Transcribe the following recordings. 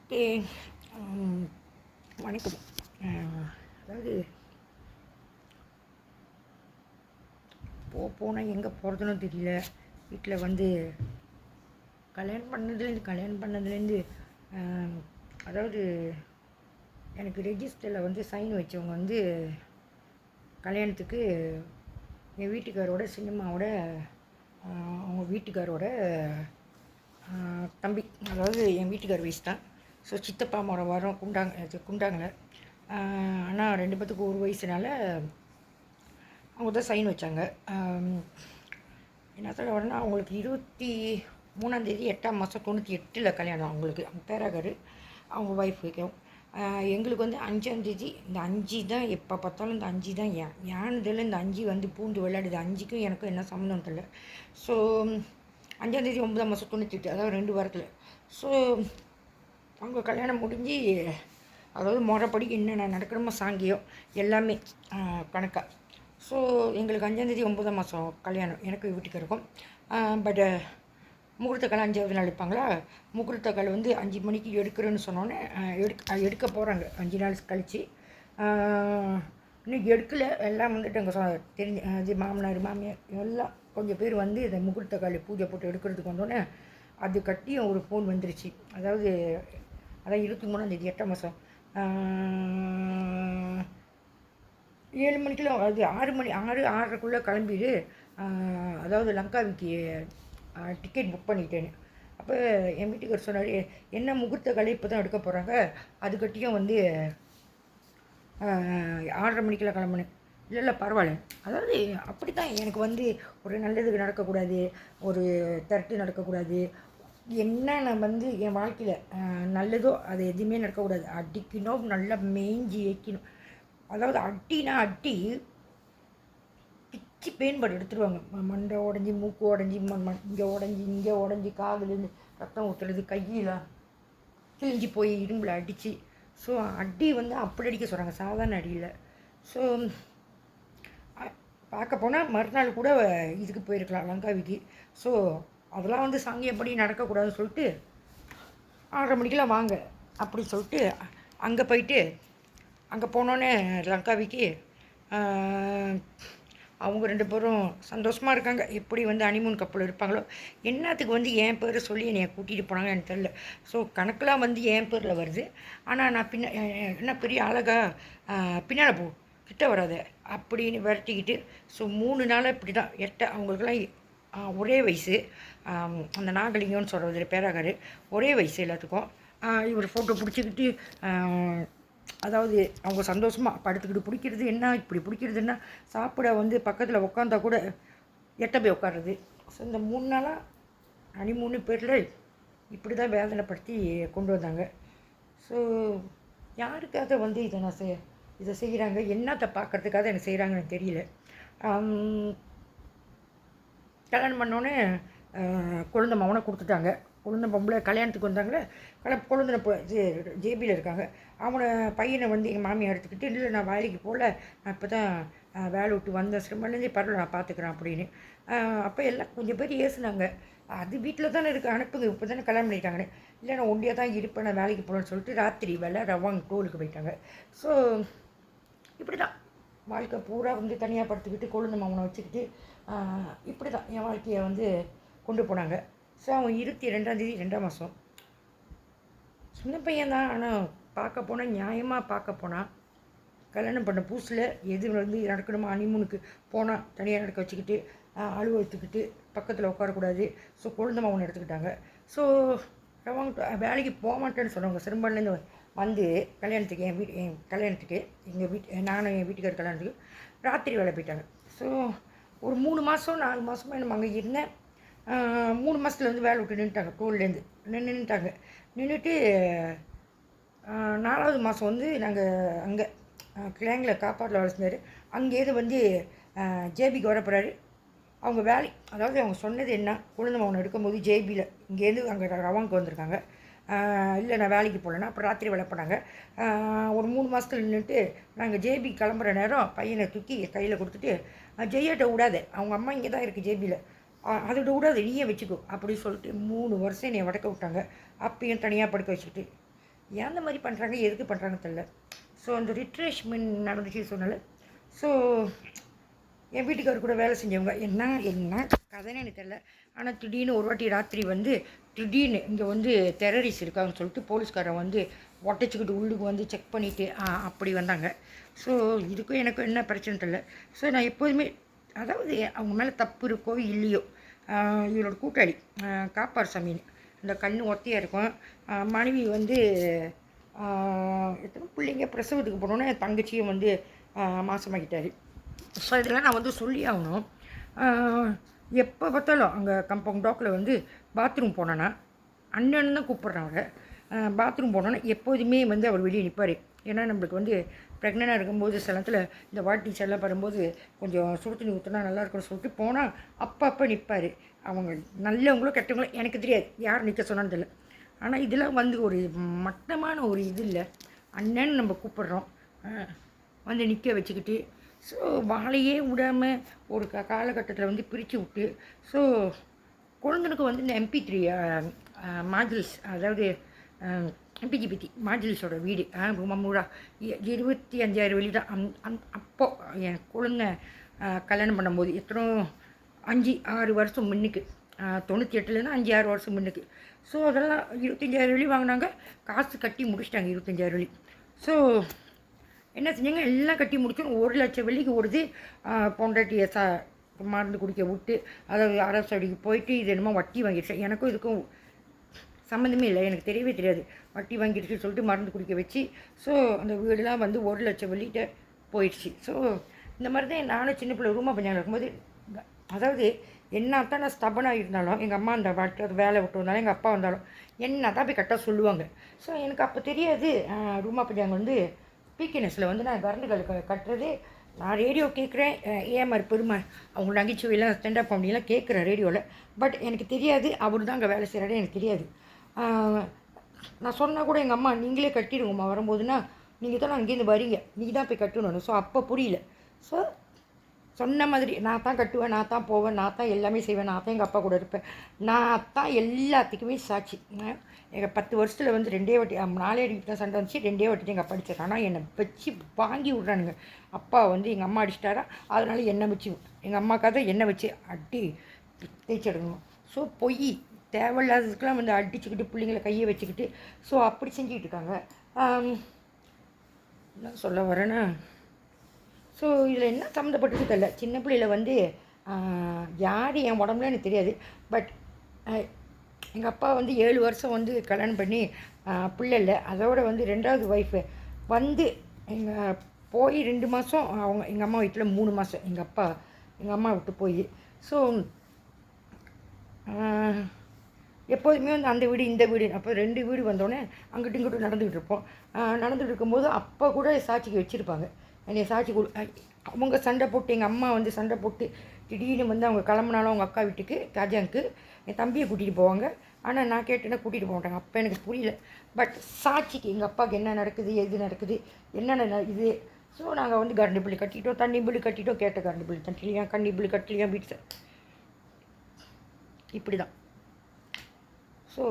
Okay. வணக்கம். அதாவது போனால் எங்கே போகிறதுன்னு தெரியல. வீட்டில் வந்து கல்யாணம் பண்ணதுலேருந்து அதாவது எனக்கு ரெஜிஸ்டரில் வந்து சைன் வச்சவங்க வந்து கல்யாணத்துக்கு என் வீட்டுக்காரோட சின்னம்மாவோட அவங்க வீட்டுக்காரோட தம்பி, அதாவது என் வீட்டுக்கார் வயசு தான். ஸோ சித்தப்பா முறை வரோம் குண்டாங்கள. ஆனால் 2 பேத்துக்கு ஒரு வயசுனால அவங்க தான் சைன் வச்சாங்க. என்ன சொல்ல வரேன்னா, அவங்களுக்கு 23ஆந்தேதி 8ஆம் மாதம் 98 கல்யாணம். அவங்களுக்கு அவங்க பேராகாரு அவங்க ஒய்ஃபுக்கும். எங்களுக்கு வந்து 5ஆந்தேதி. இந்த 5 தான் எப்போ பார்த்தாலும் இந்த 5 தான் ஏன்னதில் இந்த 5 வந்து பூண்டு விளையாடுது. 5க்கும் எனக்கும் என்ன சம்மந்தம் தெரியல. ஸோ 5ஆந்தேதி 9ஆம் மாதம் 98, அதாவது 2 வாரத்தில். ஸோ அவங்க கல்யாணம் முடிஞ்சு, அதாவது முறைப்படி என்னென்ன நடக்கணுமோ சாங்கியம் எல்லாமே கணக்காக. ஸோ எங்களுக்கு 5ஆந்தேதி 9ஆம் மாதம் கல்யாணம் எனக்கு வீட்டுக்கு இருக்கும். பட் முகூர்த்த கால் 5ஆவது நாள் எடுப்பாங்களா. முகூர்த்த கால் வந்து 5 மணிக்கு எடுக்கிறேன்னு சொன்னோன்னே எடுக்க போகிறாங்க 5 நாள் கழித்து. இன்னும் எடுக்கலை. எல்லாம் வந்துட்டு எங்கள் தெரிஞ்ச அது மாமனார் மாமியார் எல்லாம் கொஞ்சம் பேர் வந்து இந்த முகூர்த்த கால் பூஜை போட்டு எடுக்கிறதுக்கு வந்தோடனே அது கட்டியும் ஒரு ஃபோன் வந்துருச்சு. அதாவது 23ஆந்தேதி 8ஆம் மாதம் 7 மணிக்கெலாம், அது 6 மணி 6:30க்குள்ளே கிளம்பிடு. அதாவது லங்காவிக்கு டிக்கெட் புக் பண்ணிட்டேன்னு. அப்போ என் வீட்டுக்கார் சொன்னார், என்ன முகூர்த்த காலை இப்போ தான் எடுக்க போகிறாங்க, அதுக்கட்டியும் வந்து 6:30 மணிக்கெலாம் கிளம்புனேன். இல்லை பரவாயில்ல. அதாவது அப்படி தான் எனக்கு வந்து ஒரு நல்லதுக்கு நடக்கக்கூடாது, ஒரு திரட்டு நடக்கக்கூடாது. என்ன நான் வந்து என் வாழ்க்கையில் நல்லதோ அது எதுவுமே நடக்கக்கூடாது. அடிக்கணும், நல்லா மேய்ஞ்சி ஏய்க்கணும். அதாவது அடி பிச்சு பேன்படு எடுத்துருவாங்க. மண்டை உடஞ்சி, மூக்கு உடஞ்சி, இங்கே உடஞ்சி காதுலேருந்து ரத்தம் ஊற்றுறது, கையில் கிழிஞ்சி போய் இரும்பில் அடித்து. ஸோ அடி வந்து அப்படி அடிக்க சொல்கிறாங்க, சாதாரண அடியில். ஸோ பார்க்க போனால் மறுநாள் கூட இதுக்கு போயிருக்கலாம், லங்காவிக்கு. ஸோ அதெல்லாம் வந்து சாங்கியப்படி நடக்கக்கூடாதுன்னு சொல்லிட்டு 6:30 மணிக்கெலாம் வாங்க அப்படி சொல்லிட்டு அங்கே போயிட்டு, அங்கே போனோன்னே லங்காவிக்கு அவங்க 2 பேரும் சந்தோஷமாக இருக்காங்க. எப்படி வந்து ஹனிமூன் கப்பல் இருப்பாங்களோ. என்னத்துக்கு வந்து என் பேரை சொல்லி என்னை கூட்டிகிட்டு போனாங்க எனக்கு தெரியல. ஸோ கணக்கெலாம் வந்து என் பேரில் வருது. ஆனால் நான் என்ன பெரிய அழகா பின்னால் போ, கிட்ட வராத அப்படின்னு விரட்டிக்கிட்டு. ஸோ 3 நாளாக இப்படி தான் அவங்களுக்கெல்லாம் ஒரே வயசு. அந்த நாகலிங்கம்னு சொல்கிறது பேராகாரு, ஒரே வயசு எல்லாத்துக்கும். இவர் ஃபோட்டோ பிடிச்சிக்கிட்டு, அதாவது அவங்க சந்தோஷமாக படுத்துக்கிட்டு பிடிக்கிறது என்ன, இப்படி பிடிக்கிறதுன்னா சாப்பிட வந்து பக்கத்தில் உட்காந்தா கூட எட்ட போய் உட்காருறது. ஸோ இந்த 3 நாளாக ஹனிமூணு பேரில் இப்படி தான் வேதனைப்படுத்தி கொண்டு வந்தாங்க. ஸோ யாருக்காக வந்து இதை செய்கிறாங்க, என்னத்தை பார்க்குறதுக்காக எனக்கு செய்கிறாங்கன்னு தெரியல. கல்யாணம் பண்ணோன்னே குழந்தை மகனை கொடுத்துட்டாங்க. குழந்தை பொம்பளை கல்யாணத்துக்கு வந்தாங்களே, குழந்தை ஜேபியில் இருக்காங்க. அவனை பையனை வந்து எங்கள் மாமியார் எடுத்துக்கிட்டு, இல்லை நான் வேலைக்கு போகல, நான் இப்போ தான் வேலை விட்டு வந்தேன், சிரமலேருந்தே பரவாயில்ல நான் பார்த்துக்குறேன் அப்படின்னு. அப்போ எல்லாம் கொஞ்சம் பேர் ஏசுனாங்க, அது வீட்டில் தானே இருக்குது, அனுப்புங்க, இப்போ தானே கல்யாணம் பண்ணிட்டாங்கன்னு. இல்லை நான் ஒண்டியாக தான் இருப்பேன், நான் வேலைக்கு போகணுன்னு சொல்லிட்டு ராத்திரி வேலை ரவாங் டோலுக்கு போயிட்டாங்க. ஸோ இப்படி தான் வாழ்க்கை பூரா வந்து தனியாக படுத்துக்கிட்டு குழந்தை மாமனை வச்சுக்கிட்டு இப்படி தான் என் வாழ்க்கையை வந்து கொண்டு போனாங்க. ஸோ அவன் 22ஆந்தேதி 2ஆம் மாதம் சின்ன பையன்தான். ஆனால் பார்க்க போனால், நியாயமாக பார்க்க போனால், கல்யாணம் பண்ண புதுசில் எது வந்து நடக்கணுமோ ஹனிமூனுக்கு போனால் தனியாக நடக்க வச்சுக்கிட்டு அலுவலகத்துக்கிட்டு பக்கத்தில் உட்காரக்கூடாது. ஸோ குழந்தை மாமனை எடுத்துக்கிட்டாங்க. ஸோ அவங்க வேலைக்கு போக மாட்டேன்னு சொன்னவங்க சிறும்பன்லேருந்து வந்து கல்யாணத்துக்கு என் கல்யாணத்துக்கு நானும் என் வீட்டுக்கார கல்யாணத்துக்கு ராத்திரி வேலை போயிட்டாங்க. ஸோ ஒரு 3 மாதம் 4 மாதமாக நம்ம அங்கே இருந்தேன். 3 மாதத்துல வந்து வேலை விட்டு நின்றுட்டாங்க. டோல்லேருந்து நின்றுட்டாங்க. நின்றுட்டு 4வது மாதம் வந்து நாங்கள் அங்கே கிளாங்கில் காப்பாட்டில் வேலை செஞ்சார். அங்கேருந்து வந்து ஜேபிக்கு வர போகிறாரு. அவங்க வேலை, அதாவது அவங்க சொன்னது என்ன, குழந்தை மகனை எடுக்கும்போது ஜேபியில் இங்கேருந்து அங்கே ரவாங்க்கு வந்திருக்காங்க. இல்லை நான் வேலைக்கு போகலன்னா அப்புறம் ராத்திரி வேலை பண்ணாங்க. ஒரு 3 மாதத்துல நின்றுட்டு நாங்கள் ஜேபி கிளம்புற நேரம் பையனை தூக்கி கையில் கொடுத்துட்டு, ஜெய்யாட்ட விடாத, அவங்க அம்மா இங்கே தான் இருக்குது ஜேபியில், அதோட விடாத நீயே வச்சுக்கோ அப்படி சொல்லிட்டு 3 வருஷம் என்னை வடக்க விட்டாங்க. அப்பயும் தனியாக படுக்க வச்சுக்கிட்டு ஏன் அந்த மாதிரி பண்ணுறாங்க, எதுக்கு பண்ணுறாங்கன்னு தெரில. ஸோ அந்த ரிட்ரேஷ்மெண்ட் நடந்துச்சு சொன்னால. ஸோ என் வீட்டுக்காரர் கூட வேலை செஞ்சவங்க என்ன என்ன கதைன்னு எனக்கு தெரில. ஆனால் திடீர்னு ஒரு வாட்டி ராத்திரி வந்து திடீர்னு இங்கே வந்து டெரரிஸ்ட் இருக்காங்கன்னு சொல்லிட்டு போலீஸ்காரன் வந்து ஒட்டச்சிக்கிட்டு உள்ளுக்கு வந்து செக் பண்ணிவிட்டு அப்படி வந்தாங்க. ஸோ இதுக்கும் எனக்கும் என்ன பிரச்சனை தெரியல. ஸோ நான் எப்போதுமே அதாவது அவங்க மேலே தப்பு இருக்கோ இல்லையோ, இவரோட கூட்டாளி காப்பார் சாமின்னு இந்த கண் ஒத்தையாக இருக்கும். மனைவி வந்து எத்தனை பிள்ளைங்க பிரசவத்துக்கு போனோன்னே என் தங்கச்சியும் வந்து மாசமாகிட்டார். ஸோ இதெல்லாம் நான் வந்து சொல்லி ஆகணும். எப்போ பார்த்தாலும் அங்கே கம்பவுண்ட் டாக்கில் வந்து பாத்ரூம் போனேன்னா அண்ணன் தான் கூப்பிட்றேன் அவரை. பாத்ரூம் போனோன்னா எப்போதுமே வந்து அவர் வெளியே நிற்பார். ஏன்னா நம்மளுக்கு வந்து ப்ரெக்னெண்ட்டாக இருக்கும்போது சில நேரத்தில் இந்த வாட்டி எல்லாம் வரும்போது கொஞ்சம் சுடு தண்ணி ஊற்றினா நல்லா இருக்கும்னு சொல்லிட்டு போனால் அப்போ நிற்பார். அவங்க நல்லவங்களோ கெட்டவங்களோ எனக்கு தெரியாது, யார் நிற்க சொன்னான்னு தெரியல. ஆனால் இதெல்லாம் வந்து ஒரு மட்டமான ஒரு இது இல்லை. அண்ணன் நம்ம கூப்பிட்றோம், வந்து நிற்க வச்சுக்கிட்டு. ஸோ வாழையே விடாமல் ஒரு காலகட்டத்தில் வந்து பிரித்து விட்டு. ஸோ குழந்தனுக்கு வந்து இந்த MP3 மாஜில்ஸ், அதாவது MPGPT மாஜில்ஸோட வீடு முழா 25,000 வெளி தான். அப்போது என் குழந்தை கல்யாணம் பண்ணும்போது எத்தனோ 5-6 வருஷம் முன்னுக்கு, 98லேருந்து 5-6 வருஷம் முன்னுக்கு. ஸோ அதெல்லாம் 25,000 வெளி வாங்கினாங்க. காசு கட்டி முடிச்சிட்டாங்க 25,000 வெளி. ஸோ என்ன செஞ்சாங்க, எல்லாம் கட்டி முடிச்சோம். 1,00,000 வெள்ளிக்கு ஓடுது. பொண்டாட்டியை மருந்து குடிக்க விட்டு, அதாவது அரசு அடிக்கு போயிட்டு இது என்னமோ வட்டி வாங்கிடுச்சு. எனக்கும் இதுக்கும் சம்மந்தமே இல்லை, எனக்கு தெரியவே தெரியாது. வட்டி வாங்கிடுச்சுன்னு சொல்லிட்டு மருந்து குடிக்க வச்சு. ஸோ அந்த வீடெலாம் வந்து 1,00,000 வெள்ளிகிட்ட போயிடுச்சு. ஸோ இந்த மாதிரி தான் நானும் சின்ன பிள்ளை ரூமா பஞ்சாங்க இருக்கும்போது, அதாவது என்ன தான் நான் ஸ்டபனாக இருந்தாலும் எங்கள் அம்மா அந்த வாட்டி அது வேலை விட்டு வந்தாலும் எங்கள் அப்பா வந்தாலும் என்ன தான் போய் கரெக்டாக சொல்லுவாங்க. ஸோ எனக்கு அப்போ தெரியாது ரூமா பஞ்சாங்க வந்து பிகேஎஸ்ல வந்து நான் கரண்டுகளுக்கு கட்டுறது. நான் ரேடியோ கேட்குறேன், ஏஎம்ஆர் பெருமை அவங்க நகைச்சுவையெல்லாம் ஸ்டாண்டப் காமெடியெல்லாம் கேட்குறேன் ரேடியோவில். பட் எனக்கு தெரியாது அவர் தான் அங்கே வேலை செய்கிறாரு, எனக்கு தெரியாது. நான் சொன்னால் கூட எங்கள் அம்மா நீங்களே கட்டிடுங்கம்மா வரும்போதுன்னா, நீங்கள் தான் அங்கேருந்து வரீங்க, நீங்கள் தான் போய் கட்டணும். ஸோ அப்போ புரியல. ஸோ சொன்ன மாதிரி நான் தான் கட்டுவேன், நான் தான் போவேன், நான் தான் எல்லாமே செய்வேன், நான் தான் எங்கள் அப்பா கூட இருப்பேன், நான் தான் எல்லாத்துக்குமே சாட்சி. எங்கள் 10 வருஷத்தில் வந்து 2 வாட்டி 4 அடிக்கிட்டு தான் சண்டை வந்துச்சு. 2 வாட்டி எங்கள் அப்பா அடித்தார். ஆனால் என்னை வச்சு வாங்கி விட்றானுங்க. அப்பா வந்து எங்கள் அம்மா அடிச்சிட்டாரா, அதனால எண்ணெய் வச்சு எங்கள் அம்மாக்காக எண்ணெய் வச்சு அடி தேய்ச்சிடணும். ஸோ பொய் தேவையில்லாததுக்கெலாம் வந்து அடிச்சுக்கிட்டு பிள்ளைங்களை கையை வச்சுக்கிட்டு ஸோ அப்படி செஞ்சுக்கிட்டு இருக்காங்க. என்ன சொல்ல வரேன்னா, ஸோ இதில் என்ன சம்மந்தப்பட்டது தெரியல. சின்ன பிள்ளையில் வந்து யார் என் உடம்புல எனக்கு தெரியாது. பட் எங்கள் அப்பா வந்து 7 வருஷம் வந்து கல்யாணம் பண்ணி பிள்ளை இல்லை. அதோட வந்து 2வது ஒய்ஃபு வந்து எங்கள் போய் 2 மாதம் அவங்க எங்கள் அம்மா வீட்டில் 3 மாதம் எங்கள் அம்மா விட்டு போய். ஸோ எப்போதுமே வந்து அந்த வீடு இந்த வீடு, அப்போ 2 வீடு வந்தோடனே அங்கிட்டும் இங்கிட்டும் நடந்துக்கிட்டு இருப்போம். நடந்துகிட்டு இருக்கும்போது அப்போ கூட சாட்சிக்கு வச்சுருப்பாங்க. என்னை சாட்சி அவங்க சண்டை போட்டு, எங்கள் அம்மா வந்து சண்டை போட்டு திடீர்னு வந்து அவங்க கிளம்புனாலும் அவங்க அக்கா வீட்டுக்கு காஜாங்க்கு என் தம்பியை கூட்டிகிட்டு போவாங்க. ஆனால் நான் கேட்டேன்னா கூட்டிகிட்டு போக மாட்டாங்க. அப்போ எனக்கு புரியல. பட் சாட்சிக்கு எங்கள் அப்பாவுக்கு என்ன நடக்குது, எது நடக்குது, என்னென்ன இது. ஸோ நாங்கள் வந்து கரண்ட் பில்லு கட்டிட்டோம், தண்ணி பில்லு கட்டிட்டோம், கேட்ட கரண்ட் பில்லு தட்டிலியா, கண்ணி பில்லு கட்டலையா, வீட்டு இப்படி தான். ஸோ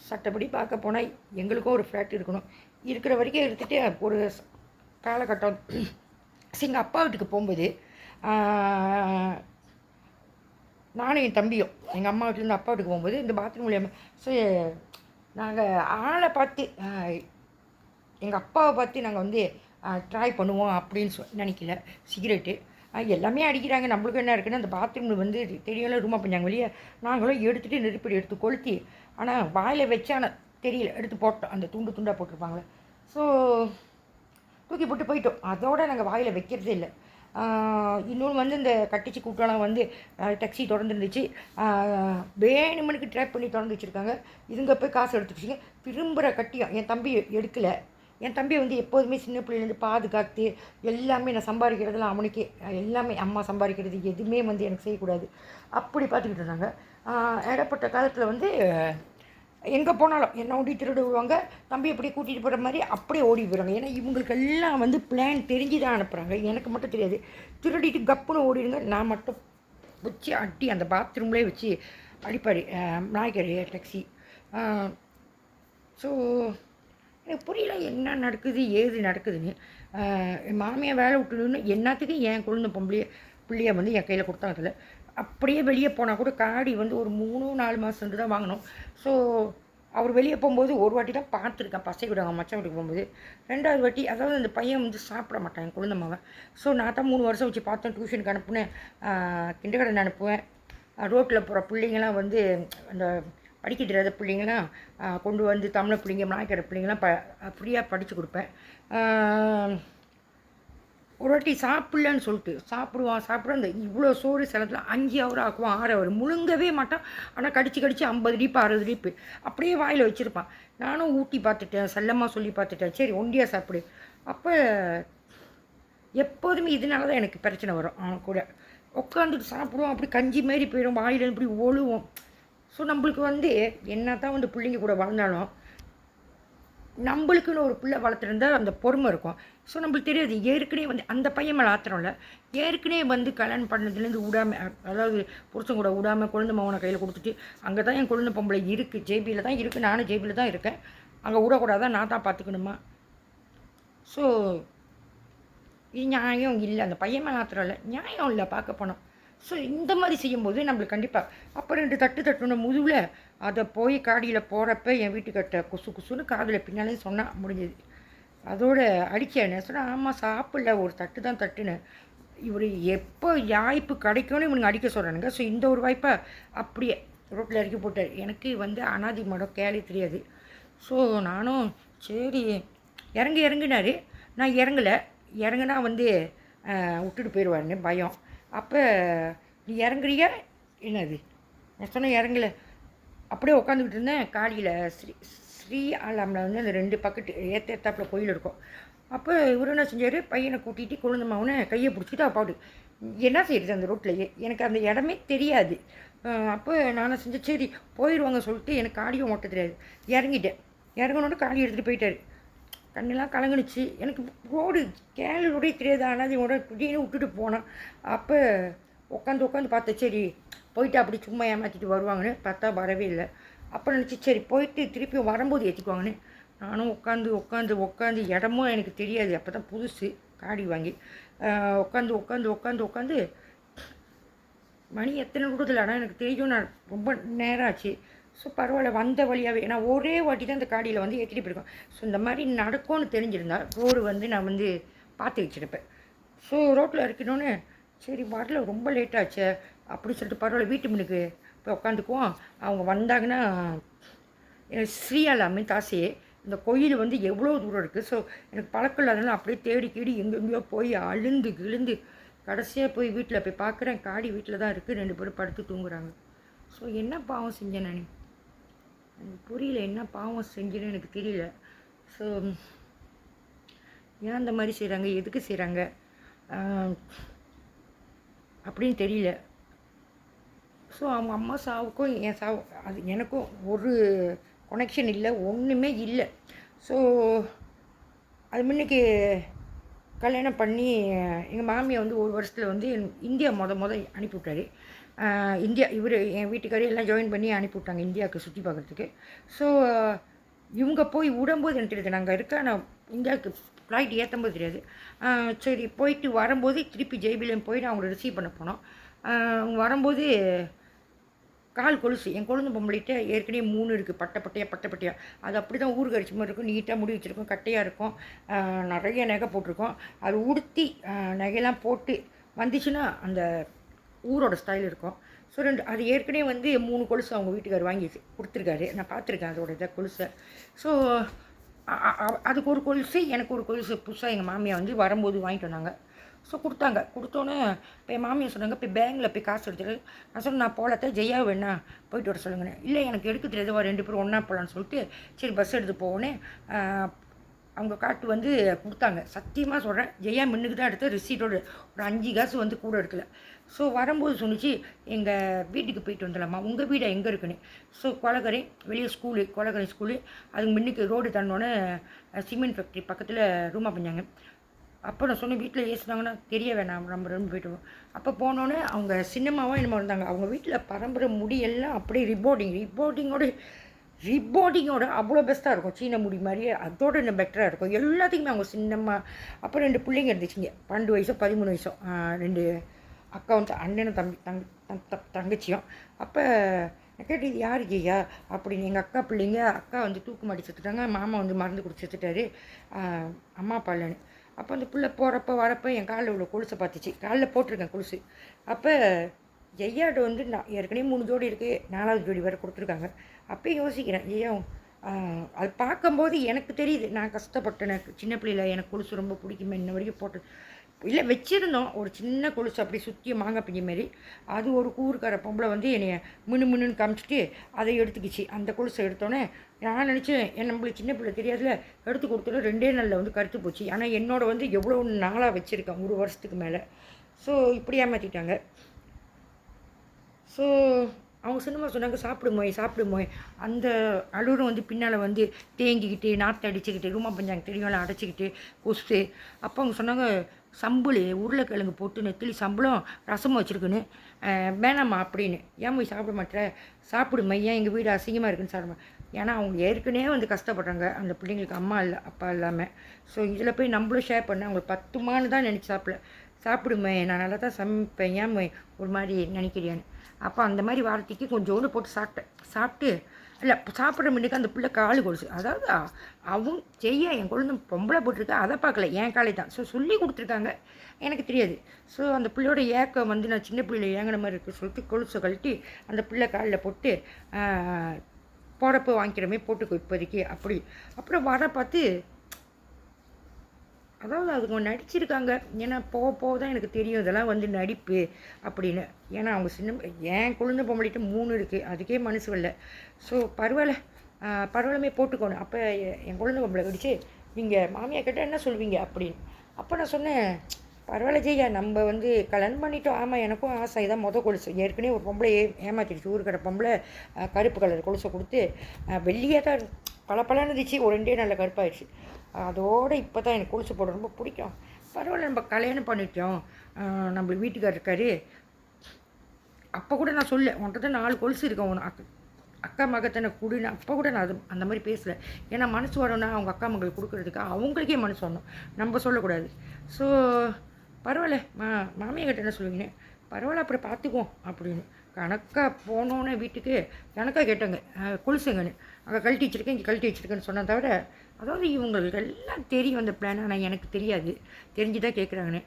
சட்டப்படி பார்க்க போனால் எங்களுக்கும் ஒரு ஃப்ளாட் இருக்கணும். இருக்கிற வரைக்கும் எடுத்துகிட்டு ஒரு காலகட்டம். எங்கள் அப்பா வீட்டுக்கு போகும்போது நானும் என் தம்பியும் எங்கள் அம்மா வீட்டிலேருந்து அப்பா வீட்டுக்கு போகும்போது இந்த பாத்ரூம் மூலியமாக. ஸோ நாங்கள் ஆளை பார்த்து எங்கள் அப்பாவை பார்த்து நாங்கள் வந்து ட்ரை பண்ணுவோம் அப்படின்னு நினைக்கல. சிகரெட்டு எல்லாமே அடிக்கிறாங்க, நம்மளுக்கு என்ன இருக்குன்னு அந்த பாத்ரூமில் வந்து தெரியல ரூமா பண்ணாங்க வெளியே. நாங்களும் எடுத்துகிட்டு நெருப்படி எடுத்து கொளுத்தி, ஆனால் வாயில் வச்சான தெரியல, எடுத்து போட்டோம். அந்த துண்டு துண்டாக போட்டிருப்பாங்களே. ஸோ தூக்கி போட்டு போயிட்டோம். அதோடு நாங்கள் வாயில் வைக்கிறதே இல்லை. இன்னொன்று வந்து இந்த கட்டிச்சு கூட்டம்லாம் வந்து டாக்ஸி திறந்துருந்துச்சு. வேணுமனுக்கு ட்ராப் பண்ணி திறந்து வச்சுருக்காங்க. இதுங்க போய் காசு எடுத்துக்கிச்சிங்க. திரும்புகிற கட்டியும் என் தம்பி எடுக்கலை. என் தம்பி வந்து எப்போதுமே சின்ன பிள்ளைலேருந்து பாதுகாத்து எல்லாமே நான் சம்பாதிக்கிறதுலாம் அவனுக்கே எல்லாமே. அம்மா சம்பாதிக்கிறது எதுவுமே வந்து எனக்கு செய்யக்கூடாது அப்படி பார்த்துக்கிட்டு இருந்தாங்க. இடப்பட்ட காலத்தில் வந்து எங்கே போனாலும் என்ன ஓடி திருடு விடுவாங்க. தம்பி அப்படியே கூட்டிகிட்டு போகிற மாதிரி அப்படியே ஓடி போயிடுவாங்க. ஏன்னா இவங்களுக்கு எல்லாம் வந்து பிளான் தெரிஞ்சு தான் அனுப்புகிறாங்க. எனக்கு மட்டும் தெரியாது. திருடிட்டு கப்புன்னு ஓடிடுங்க. நான் மட்டும் வச்சு அடி அந்த பாத்ரூம்லேயே வச்சு அடிப்பாடி நாய்க்கறி டாக்ஸி. ஸோ எனக்கு புரியல என்ன நடக்குது ஏது நடக்குதுன்னு. என் மாமியார் வேலை விட்டுணுன்னு என்னத்துக்கு என் குழந்த புள்ளைய வந்து என் கையில் கொடுத்தாங்க அதில். அப்படியே வெளியே போனால் கூட காடி வந்து ஒரு 3-4 மாதம் தான் வாங்கினோம். ஸோ அவர் வெளியே போகும்போது ஒரு வாட்டி தான் பார்த்துருக்கேன் பசை விடுவாங்க மச்சம் வீட்டுக்கு போகும்போது. 2வது வாட்டி அதாவது அந்த பையன் வந்து சாப்பிட மாட்டான் என் குழந்த மகன். ஸோ நான் தான் 3 வருஷம் வச்சு பார்த்தேன். டியூஷனுக்கு அனுப்புனேன், கிண்டர்கார்டன் அனுப்புவேன். ரோட்டில் போகிற பிள்ளைங்களாம் வந்து அந்த படிக்க தெரியாத பிள்ளைங்களாம் கொண்டு வந்து தமிழ் பிள்ளைங்க நாய்க்கிற பிள்ளைங்களாம் ஃப்ரீயாக படித்து கொடுப்பேன். ஒரு வாட்டி சாப்பிட்லன்னு சொல்லிட்டு சாப்பிடுவான் அந்த இவ்வளோ சோறு சிலத்தில் 5 ஹவர் ஆக்குவான் 6 ஹவர் முழுங்கவே மாட்டான். ஆனால் கடிச்சு 50 டீப்பு 60 டீப்பு அப்படியே வாயில் வச்சுருப்பான். நானும் ஊட்டி பார்த்துட்டேன், செல்லமாக சொல்லி பார்த்துட்டேன், சரி ஒண்டியாக சாப்பிடு. அப்போ எப்போதுமே இதனால தான் எனக்கு பிரச்சனை வரும். அவன் கூட உட்காந்துட்டு சாப்பிடுவோம், அப்படி கஞ்சி மாரி போயிடும், வாயில் இப்படி ஒழுவோம். ஸோ நம்மளுக்கு வந்து என்ன தான் வந்து பிள்ளைங்க கூட வளர்ந்தாலும் நம்மளுக்குன்னு ஒரு பிள்ளை வளர்த்துருந்தா அந்த பொறுமை இருக்கும். ஸோ நம்மளுக்கு தெரியாது ஏற்கனவே வந்து அந்த பையன் மேலே ஆத்திரம்ல, ஏற்கனவே வந்து கல்யாணம் பண்ணதுலேருந்து விடாமல், அதாவது புருஷன் கூட விடாமல் குழந்தை மகனை கையில் கொடுத்துட்டு அங்கே தான் என் குழந்தை பொம்பளை இருக்குது, ஜேபியில் தான் இருக்குது, நானும் ஜேபியில் தான் இருக்கேன், அங்கே விடக்கூடாதான் நான் தான் பார்த்துக்கணுமா. ஸோ இது நியாயம் இல்லை, அந்த பையன் மேலே ஆத்திரம் இல்லை, நியாயம் இல்லை பார்க்க போனோம். ஸோ இந்த மாதிரி செய்யும்போது நம்மளுக்கு கண்டிப்பாக அப்போ 2 தட்டுன முதுவில் அதை போய் காடியில் போகிறப்ப என் வீட்டுக்கிட்ட குசுன்னு காதில் பின்னாலே சொன்னால் முடிஞ்சது. அதோட அடித்தேன்னு சொன்னால் ஆமாம் சாப்பிடல ஒரு தட்டு தான் தட்டுன்னு. இவர் எப்போ வாய்ப்பு கிடைக்கும்னு இவனுங்க அடிக்க சொல்கிறானுங்க. ஸோ இந்த ஒரு வாய்ப்பை அப்படியே ரோட்டில் இறக்கி போட்டார். எனக்கு வந்து அனாதி மடம் கேலி தெரியாது. ஸோ நானும் சரி இறங்குனாரு. நான் இறங்குனா வந்து விட்டுட்டு போயிடுவாருன்னு பயம். அப்போ நீ இறங்குறியா என்னது நான் சொன்னேன் இறங்கல. அப்படியே உட்காந்துக்கிட்டு இருந்தேன். காடியில் ஸ்ரீ ஆலாமில் வந்து அந்த 2 பக்கெட்டு ஏத்தாப்பில் கோயில் இருக்கும். அப்போ இவர் என்ன செஞ்சார், பையனை கூட்டிகிட்டு குழந்தை மகனை கையை பிடிச்சிட்டு அப்பாடு என்ன செய்யுது அந்த ரோட்டில், எனக்கு அந்த இடமே தெரியாது. அப்போ நான் செஞ்சேன் சரி போயிடுவாங்க சொல்லிட்டு எனக்கு காடியும் ஓட்ட தெரியாது. இறங்கினோட காடி எடுத்துகிட்டு போயிட்டார். கண்ணெல்லாம் கலங்குனுச்சு. எனக்கு ரோடு ரோடே தெரியாது. ஆனால் அது திடீர்னு விட்டுட்டு போனான். அப்போ உட்காந்து பார்த்தேன் சரி போயிட்டு அப்படி சும்மா ஏமாற்றிட்டு வருவாங்கன்னு பார்த்தா வரவே இல்லை. அப்போ நினச்சி சரி போயிட்டு திருப்பி வரும்போது ஏற்றிக்குவாங்கன்னு நானும் உட்காந்து இடமும் எனக்கு தெரியாது. அப்போ தான் புதுசு காடி வாங்கி உட்காந்து மணி எத்தனை கொடுக்கல. ஆனால் எனக்கு தெரியும் நான் ரொம்ப நேரம் ஆச்சு. ஸோ பரவாயில்ல வந்த வழியாகவே நான் ஒரே வாட்டி தான் இந்த காடியில் வந்து ஏற்றிட்டு போயிருக்கோம். ஸோ இந்த மாதிரி நடக்கும்னு தெரிஞ்சிருந்தா ரோடு வந்து நான் வந்து பார்த்து வச்சுருப்பேன். ஸோ ரோட்டில் இருக்கணுன்னு சரி வரல ரொம்ப லேட் ஆச்சு அப்படி சொல்லிட்டு பரவாயில்ல வீட்டு முன்னுக்கு போய் உட்காந்துக்குவோம். அவங்க வந்தாங்கன்னா ஸ்ரீயாலாமே தாசியே இந்த கோயில் வந்து எவ்வளோ தூரம் இருக்குது. ஸோ எனக்கு பழக்கம் இல்லாதனால அப்படியே தேடி எங்கெங்கேயோ போய் கிழுந்து கடைசியாக போய் வீட்டில் போய் பார்க்குறேன் காடி வீட்டில் தான் இருக்குது. 2 பேரும் படுத்து தூங்குறாங்க. ஸோ என்ன பாவம் செஞ்சேன் நான் எனக்கு புரியல, என்ன பாவம் செஞ்சேன்னு எனக்கு தெரியல. ஸோ ஏன் அந்த மாதிரி செய்கிறாங்க, எதுக்கு செய்கிறாங்க அப்படின்னு தெரியல. ஸோ அவங்க அம்மா சாவுக்கும் என் சாவு அது எனக்கும் ஒரு கனெக்ஷன் இல்லை, ஒன்றுமே இல்லை. ஸோ அது முன்னைக்கு கல்யாணம் பண்ணி எங்கள் மாமியை வந்து ஒரு வருஷத்தில் வந்து இந்தியா அனுப்பிவிட்டார். இந்தியா இவர் என் வீட்டுக்காரே எல்லாம் ஜாயின் பண்ணி அனுப்பிவிட்டாங்க இந்தியாவுக்கு சுற்றி பார்க்குறதுக்கு. ஸோ இவங்க போய் விடும்போது எனக்கு தெரியாது நாங்கள் இருக்கேன். நான் இந்தியாவுக்கு ஃப்ளைட் ஏற்றும்போது தெரியாது. சரி போயிட்டு வரும்போது திருப்பி ஜெய்பிலையும் போய் நான் அவங்கள ரிசீவ் பண்ண போனோம். வரும்போது கால் கொலுசு என் குழந்தை பொம்பளைகிட்ட ஏற்கனவே 3 இருக்குது பட்டையாக. அது அப்படி தான் ஊருக்கு அடிச்ச மாதிரி இருக்கும், நீட்டாக முடி வச்சுருக்கோம், கட்டையாக இருக்கும், நிறைய நகை போட்டிருக்கோம். அது உடுத்தி நகையெல்லாம் போட்டு வந்துச்சுன்னா அந்த ஊரோட ஸ்டைல் இருக்கும். ஸோ அது ஏற்கனவே வந்து 3 கொலுசு அவங்க வீட்டுக்கார் வாங்கி கொடுத்துருக்காரு. நான் பார்த்துருக்கேன் அதோட இதை கொலுசை. ஸோ அதுக்கு ஒரு கொலுசு எனக்கு ஒரு கொலுசு புதுசாக எங்கள் மாமியார் வந்து வரும்போது வாங்கிட்டு வந்தாங்க. ஸோ கொடுத்தோன்னே இப்போ என் மாமியார் சொன்னாங்க போய் பேங்கில் போய் காசு எடுத்துட்டு. நான் சொன்னேன் நான் போகலத்த ஜெயா வேணா போயிட்டு வர சொல்லுங்கண்ணே. இல்லை எனக்கு எடுக்க தெரியாது 2 பேரும் ஒன்றா போகலான்னு சொல்லிட்டு சரி பஸ் எடுத்து போவோன்னே அவங்க காட்டு வந்து கொடுத்தாங்க. சத்தியமாக சொல்கிறேன் ஜெயா மின்னுக்கு தான் எடுத்து ரிசீட்டோடு ஒரு 5 காசு வந்து கூட எடுக்கல. ஸோ வரும்போது சொன்னிச்சு எங்கள் வீட்டுக்கு போயிட்டு வந்துடலாமா, உங்கள் வீடு எங்கே இருக்குன்னு. ஸோ கொலகரை வெளியே கொலகரை ஸ்கூலு அதுக்கு முன்னுக்கு ரோடு தண்ணோன்னே சிமெண்ட் ஃபேக்ட்ரி பக்கத்தில் ரூமாக பண்ணாங்க. அப்போ நான் சொன்னேன் வீட்டில் ஏசுனாங்கன்னா தெரிய வேணாம் நம்ம 2 போய்ட்டு. அப்போ போனோன்னே அவங்க சின்னம்மாவும் என்னமோ இருந்தாங்க. அவங்க வீட்டில் பரம்பரை முடியெல்லாம் அப்படியே ரிப்போர்ட்டிங்கோடு ரிபாண்டிங்கோட அவ்வளோ பெஸ்ட்டாக இருக்கும். சீன முடி மாதிரியே அதோட இன்னும் பெட்டராக இருக்கும். எல்லாத்துக்குமே அவங்க சின்னம்மா. அப்புறம் 2 பிள்ளைங்க இருந்துச்சுங்க. 12 வயசோ 13 வயசோ 2 அக்காவும் அண்ணனும் தங்கச்சியும். அப்போ நான் கேட்டேன், இது யார் ஜெயா அப்படின்னு. எங்கள் அக்கா பிள்ளைங்க. அக்கா வந்து தூக்கு மாட்டி செத்துட்டாங்க, மாமா வந்து மருந்து குடிச்சு செத்துட்டாரு, அம்மா அப்பா இல்லைன்னு. அப்போ அந்த பிள்ளை போகிறப்ப வரப்போ என் காலில் உள்ள கொலுசை பார்த்துச்சு. காலில் போட்டிருக்கேன் கொலுசு. அப்போ ஜெய்யாட்ட வந்து நான் ஏற்கனவே 3 ஜோடி இருக்குது, 4வது ஜோடி வேறு கொடுத்துருக்காங்க. அப்போயும் யோசிக்கிறேன், ஐயா அது பார்க்கும்போது எனக்கு தெரியுது நான் கஷ்டப்பட்டேன். எனக்கு சின்ன பிள்ளையில் எனக்கு கொலுசு ரொம்ப பிடிக்குமே, இன்ன வரைக்கும் போட்டு இல்லை வச்சுருந்தோம். ஒரு சின்ன கொலுசு அப்படி சுற்றி மாங்காய் பிஞ்ச மாரி. அது ஒரு கூறுக்கார பொம்பளை வந்து என்னைய மின்னு காமிச்சிட்டு அதை எடுத்துக்கிச்சு. அந்த கொலுசை எடுத்தோன்னே நான் நினச்சேன், நம்மளுக்கு சின்ன பிள்ளை தெரியாதுல, எடுத்து கொடுத்தோன்னே 2 நாளில் வந்து கருத்து போச்சு. ஆனால் என்னோட வந்து எவ்வளோ நாளாக வச்சுருக்கேன், 1 வருஷத்துக்கு மேலே. ஸோ இப்படி ஏமாற்றிட்டாங்க. ஸோ அவங்க சொன்னாங்க, சாப்பிடுமோய். அந்த அழுரம் வந்து பின்னால் வந்து தேங்கிக்கிட்டு நாற்று அடிச்சுக்கிட்டு ரூமா பஞ்சாங்க தெரியும்ல அடைச்சிக்கிட்டு கொசு. அப்போ அவங்க சொன்னாங்க, சம்பளி உருளைக்கிழங்கு போட்டு நெத்திலி சம்பளம் ரசம் வச்சுருக்குன்னு. வேணாம்மா அப்படின்னு. ஏன் போய் சாப்பிட மாட்டேற? சாப்பிடுமா, ஏன் எங்கள் வீடு அசிங்கமாக இருக்குன்னு சாப்பிடுமா. ஏன்னா அவங்க ஏற்கனவே வந்து கஷ்டப்படுறாங்க, அந்த பிள்ளைங்களுக்கு அம்மா இல்லை அப்பா இல்லாமல். ஸோ இதில் போய் நம்மளும் ஷேர் பண்ண அவங்களுக்கு பத்துமான்னு தான் நினச்சி சாப்பிடுமே, நான் நல்லா தான் சமைப்பேன், ஏன் ஒரு மாதிரி நினைக்கிறியான்னு. அப்போ அந்த மாதிரி வார்த்தைக்கு கொஞ்சோண்டு போட்டு சாப்பிட்டு இல்லை சாப்பிட்ற முன்னுக்கு அந்த பிள்ளை காலு கொலுசு. அதாவது அவங்க செய்ய என் குழந்தை பொம்பளை போட்டிருக்கா, அதை பார்க்கல, என் காலை தான். ஸோ சொல்லி கொடுத்துருக்காங்க, எனக்கு தெரியாது. ஸோ அந்த பிள்ளையோட ஏக்கம் வந்து நான் சின்ன பிள்ளைல ஏங்கின மாதிரி இருக்குது சொல்லிட்டு கொலுசை கழட்டி அந்த பிள்ளை காலில் போட்டு போகிறப்போ வாங்கிக்கிறமே போட்டுக்கோ இப்போதைக்கு அப்படி. அப்புறம் வர பார்த்து அதாவது அதுங்க நடிச்சிருக்காங்க. ஏன்னா போக தான் எனக்கு தெரியும் இதெல்லாம் வந்து நடிப்பு அப்படின்னு. ஏன்னா அவங்க என் குழந்தை பொம்பளைட்டு 3 இருக்குது, அதுக்கே மனசு வரல. ஸோ பரவாயில்லமே போட்டுக்கோணும். அப்போ என் குழந்தை பொம்பளை கடிச்சு, நீங்கள் மாமியார் கிட்ட என்ன சொல்வீங்க அப்படின்னு. அப்போ நான் சொன்னேன், பரவாயில்ல ஜெய்யா, நம்ம வந்து கல்யாணம் பண்ணிட்டோம். ஆமாம், எனக்கும் ஆசை இதான் கொலுசு. ஏற்கனவே ஒரு பொம்பளை ஏமாற்றிடுச்சு, ஊருக்கடை பொம்பளை கருப்பு கலர் கொலுசை கொடுத்து வெள்ளியாக தான் பல இருந்துச்சு, ஒரு 2 நாளில் கருப்பாயிடுச்சு. அதோடு இப்போ தான் எனக்கு கொலுசு போட ரொம்ப பிடிக்கும். பரவாயில்ல, நம்ம கல்யாணம் பண்ணிட்டோம், நம்ம வீட்டுக்கார் இருக்கார். அப்போ கூட நான் சொல்ல, உன்கிட்ட தான் 4 கொலுசு இருக்கேன், உனக்கு அக்கா மகத்தனை கொடுன்னு. அப்போ கூட நான் அந்த மாதிரி பேசலை. ஏன்னா மனசு வரணும்னா அவங்க அக்கா மகள் கொடுக்குறதுக்கு அவங்களுக்கே மனசு வரணும், நம்ம சொல்லக்கூடாது. ஸோ பரவாயில்ல, மாமியார்கிட்ட என்ன சொல்லுவீங்க, பரவாயில்ல அப்புறம் பார்த்துக்குவோம் அப்படின்னு. கணக்காக போனோன்னே வீட்டுக்கு கணக்காக கேட்டாங்க கொலுசுங்கன்னு. அங்கே கழட்டி வச்சுருக்கேன், இங்கே கழட்டி வச்சுருக்கேன்னு சொன்ன தவிர, அதாவது இவங்களுக்கு எல்லாம் தெரியும் அந்த பிளான், ஆனால் எனக்கு தெரியாது, தெரிஞ்சு தான் கேட்குறாங்கன்னு.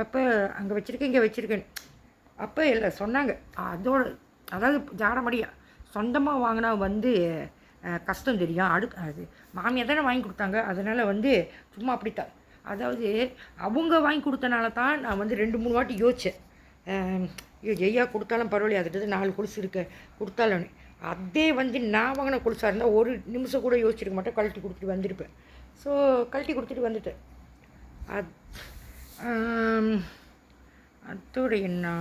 அப்போ அங்கே வச்சுருக்கேன், இங்கே வச்சுருக்கேன். அப்போ இல்லை சொன்னாங்க, அதோட அதாவது ஜாடமடியாக சொந்தமாக வாங்கினா வந்து கஷ்டம் தெரியும். அது மாமியார் தானே வாங்கி கொடுத்தாங்க, அதனால் வந்து சும்மா அப்படித்தான். அதாவது அவங்க வாங்கி கொடுத்தனால தான் நான் வந்து 2-3 வாட்டி யோசித்தேன், ஜெய்யா கொடுத்தாலும் பரவாயில்ல, அதுக்கிட்ட 4 கொலுசு இருக்க கொடுத்தாலும். அதே வந்து நான் வாங்கின கொலுசாக இருந்தால் ஒரு நிமிஷம் கூட யோசிச்சிருக்க மாட்டேன், கழட்டி கொடுத்துட்டு வந்திருப்பேன். ஸோ கழட்டி கொடுத்துட்டு வந்துட்டேன். அதோட என்ன,